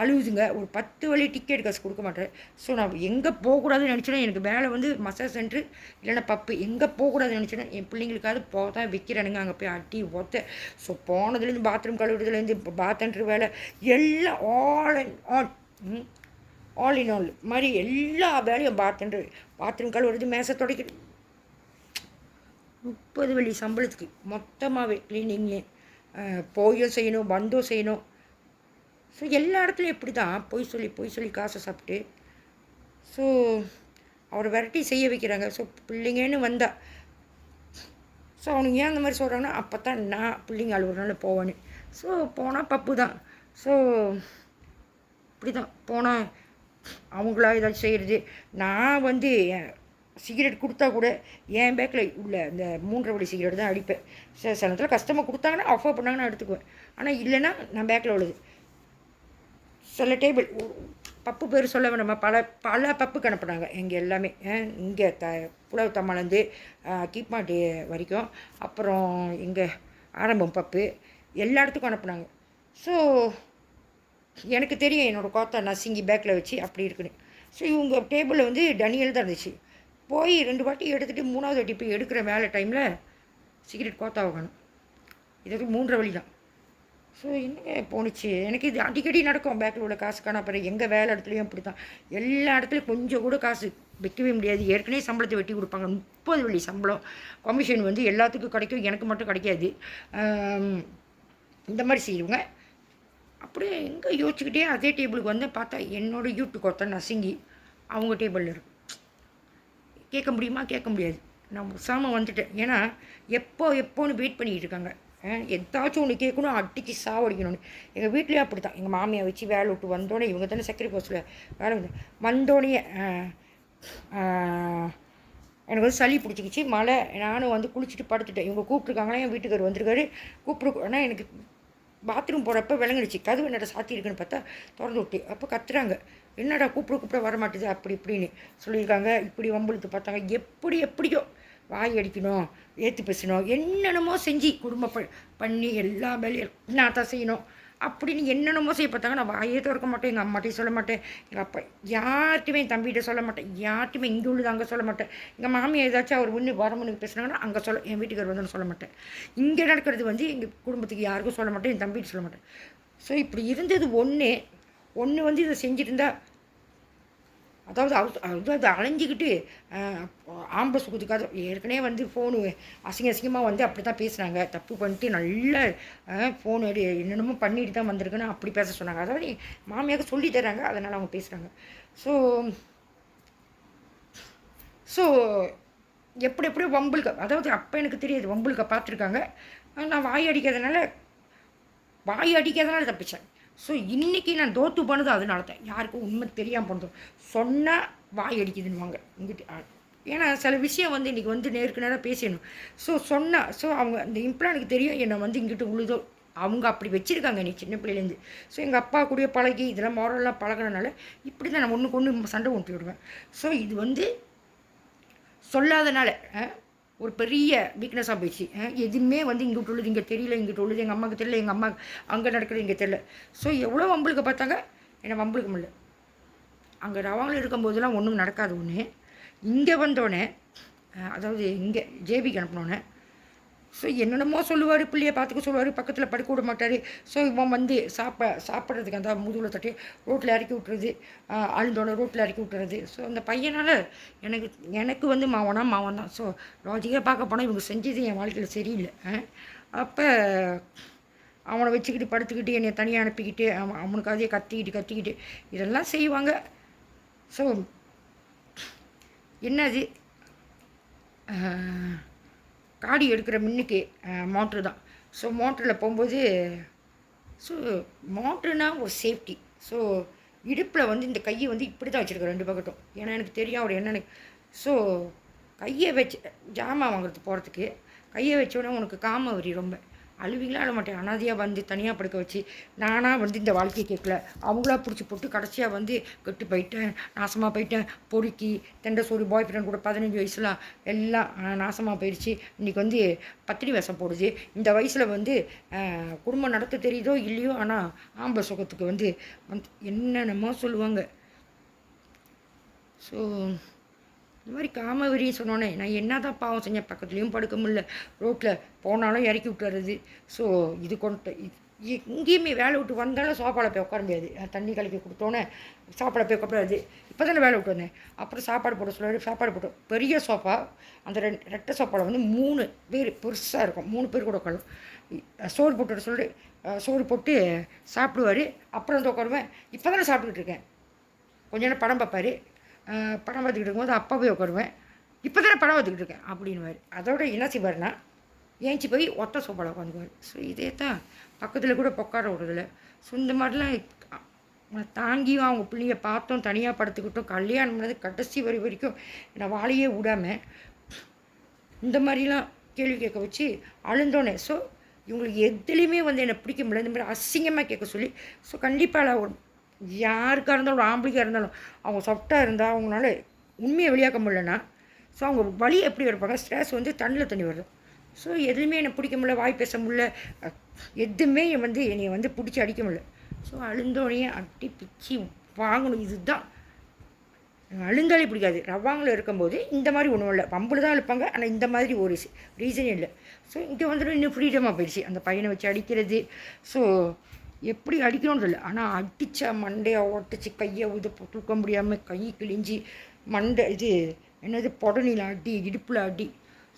அழுகுதுங்க. ஒரு 10 வழி டிக்கெட் காசு கொடுக்க மாட்டேன். ஸோ நான் எங்கே போகக்கூடாதுன்னு நினச்சேன்னா, எனக்கு வேலை வந்து மசாஜ் சென்ட்ரு இல்லைன்னா பப்பு, எங்கே போகக்கூடாதுன்னு நினச்சேன்னா என் பிள்ளைங்களுக்காவது போதான் விற்கிறானுங்க, அங்கே போய் அட்டி ஒத்த. ஸோ போனதுலேருந்து பாத்ரூம் கழுவுறதுலேருந்து பாத்ரூம் வேலை எல்லாம் ஆல் இன் ஆல் மாதிரி எல்லா வேலையும் பாத்ரூம் கழுவுறது, மேசை துடைக்கிறது, 30 வழி சம்பளத்துக்கு மொத்தமாகவே க்ளீனிங்கு போயும் செய்யணும் வந்தோ செய்யணும். ஸோ எல்லா இடத்துலையும் எப்படி தான் பொய் சொல்லி காசை சாப்பிட்டு ஸோ அவரை விரட்டி செய்ய வைக்கிறாங்க. ஸோ பிள்ளைங்கன்னு வந்தா ஸோ அவனுங்க ஏன் அந்த மாதிரி சொல்கிறாங்கன்னா, அப்போ தான் நான் பிள்ளைங்க அழுகுறனால போவேன்னு. ஸோ போனால் பப்பு தான். ஸோ இப்படி தான் போனால் அவங்களா ஏதாச்சும் செய்கிறது. நான் வந்து சிகரெட் கொடுத்தா கூட என் பேக்கில் உள்ள இந்த 3 வழி சிகரெட் தான் அடிப்பேன். சில நேரத்தில் கஸ்டமர் கொடுத்தாங்கன்னா ஆஃபர் பண்ணாங்கன்னா எடுத்துக்குவேன். ஆனால் இல்லைன்னா நான் பேக்கில் உள்ளது. சில டேபிள் பப்பு பேர் சொல்ல வேண்டாமா, பல பல பப்புக்கு அனுப்புனாங்க எங்கள் எல்லாமே. இங்கே புலவு தம்மாலேருந்து கீப்மாட்டி வரைக்கும், அப்புறம் இங்கே ஆரம்பம் பப்பு எல்லா இடத்துக்கும் அனுப்புனாங்க. ஸோ எனக்கு தெரியும் என்னோடய கோத்தா நசுங்கி பேக்கில் வச்சு அப்படி இருக்குன்னு. ஸோ இவங்க டேபிளில் வந்து டனியல் தான் இருந்துச்சு. போய் 2 வாட்டி எடுத்துகிட்டு 3வது வாட்டி போய் எடுக்கிற வேலை டைமில் சிகரெட் கோத்தா வைக்கணும். இது 3 வழி தான். ஸோ என்னங்க போணுச்சு. எனக்கு இது அடிக்கடி நடக்கும். பேக்கில் உள்ள காசு காணா பிறகு எங்கள் வேலை இடத்துலையும் அப்படி தான். எல்லா இடத்துலையும் கொஞ்சம் கூட காசு வைக்கவே முடியாது. ஏற்கனவே சம்பளத்தை வெட்டி கொடுப்பாங்க. 30 வழி சம்பளம். கமிஷன் வந்து எல்லாத்துக்கும் கிடைக்கும், எனக்கு மட்டும் கிடைக்காது. இந்த மாதிரி செய்வாங்க. அப்படியே எங்கே யோசிச்சுக்கிட்டே அதே டேபிளுக்கு வந்து பார்த்தா என்னோடய யூடியூப் கொத்த நசுங்கி அவங்க டேபிளில் இருக்கும். கேட்க முடியுமா? கேட்க முடியாது. நான் சாம வந்துட்டேன். ஏன்னா எப்போன்னு வெயிட் பண்ணிக்கிட்டு இருக்காங்க. எதாச்சும் ஒன்று கேட்கணும், அடித்து சாவடிக்கணும்னு. எங்கள் வீட்லேயே அப்படி தான். எங்கள் மாமியை வச்சு வேலை விட்டு வந்தோடனே, இவங்க தானே சக்கரை போஸ்ட்டில் வேலை வந்து வந்தோடனே எனக்கு வந்து சளி பிடிச்சிக்கிச்சு. மழை, நானும் வந்து குளிச்சுட்டு படுத்துட்டேன். இவங்க கூப்பிட்ருக்காங்களா, என் வீட்டுக்கார் வந்திருக்காரு. ஆனால் எனக்கு பாத்ரூம் போகிறப்ப விளங்கிடுச்சு. கதவு என்னடா சாத்தியிருக்குன்னு பார்த்தா திறந்து விட்டு. அப்போ கத்துறாங்க, என்னடா கூப்பிட வரமாட்டேது அப்படி இப்படின்னு சொல்லியிருக்காங்க. இப்படி வம்புழுத்து பார்த்தாங்க. எப்படியோ வாய் அடிக்கணும், ஏற்று பேசணும், என்னென்னமோ செஞ்சு குடும்பம் பண்ணி எல்லா வேலையும் நான் தான் செய்யணும் அப்படின்னு என்னென்னமோ செய்ய பார்த்தாங்க. நான் வாயே திறக்க மாட்டேன். எங்கள் அம்மாட்டையும் சொல்ல மாட்டேன், எங்கள் அப்பா யார்ட்டுமே, என் தம்பிகிட்ட சொல்ல மாட்டேன், யார்ட்டுமே இங்கே உள்ளது அங்கே சொல்ல மாட்டேன். எங்கள் மாமியை ஏதாச்சும் அவர் முன்னு வரமுன்னு பேசுனாங்கன்னா அங்கே என் வீட்டுக்கார் வந்து சொல்ல மாட்டேன். இங்கே நடக்கிறது வந்து எங்கள் குடும்பத்துக்கு யாருக்கும் சொல்ல மாட்டேன், என் தம்பிகிட்ட சொல்ல மாட்டேன். ஸோ இப்படி இருந்தது ஒன்று வந்து இதை செஞ்சுட்டு இருந்தால், அதாவது அலைஞ்சிக்கிட்டு ஆம்பளை சுகத்துக்காக ஏற்கனவே வந்து ஃபோனு அசிங்கமாக வந்து அப்படி தான் பேசுனாங்க. தப்பு பண்ணிட்டு நல்ல ஃபோனு என்னென்னமோ பண்ணிட்டு தான் வந்திருக்குன்னு அப்படி பேச சொன்னாங்க. அதாவது மாமியாக சொல்லி தராங்க, அதனால் அவங்க பேசுகிறாங்க. ஸோ எப்படியோ வம்புலுக்க, அதாவது அப்போ எனக்கு தெரியாது வம்புலுக்க பார்த்துருக்காங்க. நான் வாய் அடிக்காதனால தப்பிச்சேன். ஸோ இன்றைக்கி நான் தோற்று போனது அதனால தான். யாருக்கும் உண்மை தெரியாமல் போனதும் சொன்னால் வாய் அடிக்குதுன்னுவாங்க இங்கிட்டு. ஏன்னா சில விஷயம் வந்து இன்றைக்கி வந்து நேருக்கு நேராக பேசணும். ஸோ அவங்க அந்த இம்ப்ளானுக்கு தெரியும் என்னை வந்து இங்கிட்டு உழுதோ. அவங்க அப்படி வச்சுருக்காங்க நீ சின்ன பிள்ளையிலேருந்து. ஸோ எங்கள் அப்பா கூடயே பழகி இதெல்லாம் மோரல்லாம் பழகினால இப்படி தான் நான் ஒன்றுக்கு சண்டை ஊட்டி விடுவேன். ஸோ இது வந்து சொல்லாதனால ஒரு பெரிய வீக்னஸாக போயிடுச்சு. எதுவுமே வந்து இங்கிட்டு உள்ளது இங்கே தெரியல, இங்கிட்டு உள்ளது எங்கள் அம்மாவுக்கு தெரியல, எங்கள் அம்மா அங்கே நடக்கிறது இங்கே தெரியல. ஸோ எவ்வளோ வம்புளுக்கு பார்த்தாங்க, என்னை வம்புளுக்க முடியல. அங்கே ரவாங்கில் இருக்கும்போதெல்லாம் ஒன்றும் நடக்காது. ஒன்று இங்கே வந்தோடனே, அதாவது இங்கே ஜேபிக்கு அனுப்பினோன்னே, ஸோ என்னென்னமோ சொல்லுவார், பிள்ளையை பார்த்துக்க சொல்லுவார், பக்கத்தில் படுக்க விட மாட்டார். ஸோ இவன் வந்து சாப்பிட்றதுக்கு அந்த முதுகில் தட்டி ரோட்டில் இறக்கி விட்டுறது, அழுந்தோடனே ரோட்டில் இறக்கி விட்டுறது. ஸோ அந்த பையனால் எனக்கு வந்து மாவன் தான். ஸோ லாஜிக்காக பார்க்க போனால் இவங்க செஞ்சது என் வாழ்க்கையில் சரியில்லை. அப்போ அவனை வச்சுக்கிட்டு படுத்துக்கிட்டு என்னை தனியாக அனுப்பிக்கிட்டு அவனுக்காகவே கத்திக்கிட்டு இதெல்லாம் செய்வாங்க. ஸோ என்னது காடி எடுக்கிற மின்னுக்கு மோட்ரு தான். ஸோ மோட்டரில் போகும்போது, ஸோ மோட்ருனா ஒரு சேஃப்டி. ஸோ இடுப்பில் வந்து இந்த கையை வந்து இப்படி தான் வச்சுருக்கேன் 2 பக்கட்டும். ஏன்னா எனக்கு தெரியும் அவர் என்னென்னு. ஸோ கையை வச்சு ஜாமான் வாங்குறதுக்கு போகிறதுக்கு கையை வச்சோன்னே உனக்கு காம வரி ரொம்ப அழுவிங்களா அழ மாட்டேன். அனாதையாக வந்து தனியாக படுக்க வச்சு நானாக வந்து இந்த வாழ்க்கையை கேட்கல, அவங்களா பிடிச்சி போட்டு கடைசியாக வந்து கெட்டு போயிட்டேன், நாசமாக போயிட்டேன். பொறுக்கி தெண்டை சோறு பாய் ஃப்ரெண்ட் கூட 15 வயசுலாம் எல்லாம் நாசமாக போயிடுச்சு. இன்றைக்கி வந்து பத்தினி வேஷம் போடுது. இந்த வயசில் வந்து குடும்பம் நடத்த தெரியுதோ இல்லையோ, ஆனால் ஆம்பளை சுகத்துக்கு வந்து என்னென்னமோ சொல்லுவாங்க. ஸோ இந்த மாதிரி காமவெறி சொன்னோன்னே நான் என்ன தான் பாவம் செஞ்சேன். பக்கத்துலேயும் படுக்க முடியல, ரோட்டில் போனாலும் இறக்கி விட்டுறது. ஸோ இது எங்கேயுமே வேலை விட்டு வந்தாலும் சோப்பாவில் போய் உட்கார முடியாது. தண்ணி கலக்கி கொடுத்தோன்னே சாப்பாடை போய் உட்காராது. இப்போ தானே வேலை விட்டு வந்தேன். அப்புறம் சாப்பாடு போட சொல்லுவார். சாப்பாடு போட்டோம். பெரிய சோஃபா, அந்த ரெட்டை சோப்பாவில் வந்து 3 பேர் பெருசாக இருக்கும். 3 பேர் கூட உட்காரும். சோறு போட்டு சொல்லி சோறு போட்டு சாப்பிடுவார். அப்புறம் வந்து உட்காருவேன். இப்போ தானே சாப்பிட்டுக்கிட்டு இருக்கேன். கொஞ்ச நேரம் படம் பார்ப்பார். படம் பார்த்துக்கிட்டு இருக்கும்போது அப்பா போய் உட்காருவேன். இப்போ தானே படம் பார்த்துக்கிட்டு இருக்கேன் அப்படின்னுவார். அதோட என்ன செய்வார்னா ஏஞ்சி போய் ஒத்த சோபாவில் உட்காந்துக்குவார். ஸோ இதே தான் பக்கத்தில் கூட உட்கார விடுறதில்ல. ஸோ இந்த மாதிரிலாம் தாங்கியும் அவங்க பிள்ளைங்க பார்த்தோம் தனியாக படுத்துக்கிட்டோம் கல்யாணம் பண்ணது கடைசி வரைக்கும் என்னை வாழையே விடாமல் இந்த மாதிரிலாம் கேள்வி கேட்க வச்சு அழுந்தோன்னே. ஸோ இவங்களுக்கு எதுலேயுமே வந்து என்னை பிடிக்க முடியல. இந்த மாதிரி அசிங்கமாக கேட்க சொல்லி ஸோ கண்டிப்பாக யாருக்காக இருந்தாலும் ஒரு ஆம்பளைக்காக இருந்தாலும் அவங்க சாஃப்டாக இருந்தால் அவங்களால உண்மையை வெளியாக்க முடியலன்னா ஸோ அவங்க வலி எப்படி இருப்பாங்க ஸ்ட்ரெஸ் வந்து தண்ணியில் தண்ணி வருது. ஸோ எதுவுமே என்னை பிடிக்க முடியல, வாய் பேச முடியல, எதுவுமே வந்து என்னை வந்து பிடிச்சி அடிக்க முடியல. ஸோ அழுந்தோடனே அடி பிச்சு வாங்கணும். இதுதான் அழுந்தாலே பிடிக்காது. ரவாங்கில் இருக்கும்போது இந்த மாதிரி ஒன்றும் இல்லை, பம்பில் தான் இழுப்பாங்க. ஆனால் இந்த மாதிரி ஒரு ரீசனே இல்லை. ஸோ இங்கே வந்துட்டு இன்னும் ஃப்ரீடமாக போயிடுச்சு அந்த பையனை வச்சு அடிக்கிறது. ஸோ எப்படி அடிக்கணும்னு இல்லை, ஆனால் அடித்தா மண்டையை ஒட்டிச்சு கையை தூக்க முடியாமல் கை கிழிஞ்சி மண்டை இது என்னது புடனில் அடி, இடுப்பில் அடி.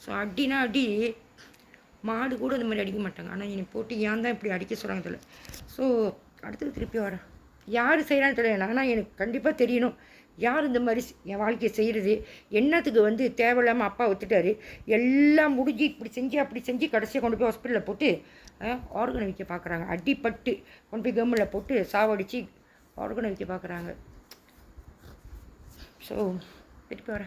ஸோ அடினா அடி மாடு கூட இந்த மாதிரி அடிக்க மாட்டாங்க. ஆனால் என்னை போட்டு ஏன் தான் இப்படி அடிக்க சொல்கிறாங்க தெரியல. ஸோ அடுத்தது திருப்பி வரேன். யார் செய்கிறான்னு தெரியல, ஆனால் எனக்கு கண்டிப்பாக தெரியணும் யார் இந்த மாதிரி என் வாழ்க்கையை செய்கிறது. என்னத்துக்கு வந்து தேவையில்லாமல் அப்பா ஒத்துட்டார். எல்லாம் முடிஞ்சு இப்படி செஞ்சு அப்படி செஞ்சு கடைசியாக கொண்டு போய் ஹாஸ்பிட்டலில் போட்டு ஆர்கனை வைக்க பார்க்குறாங்க. அடிப்பட்டு கொண்டு போய் கம்மில் போட்டு சாவடித்து ஆர்கனை வைக்க பார்க்குறாங்க. ஸோ திருப்பி வரேன்.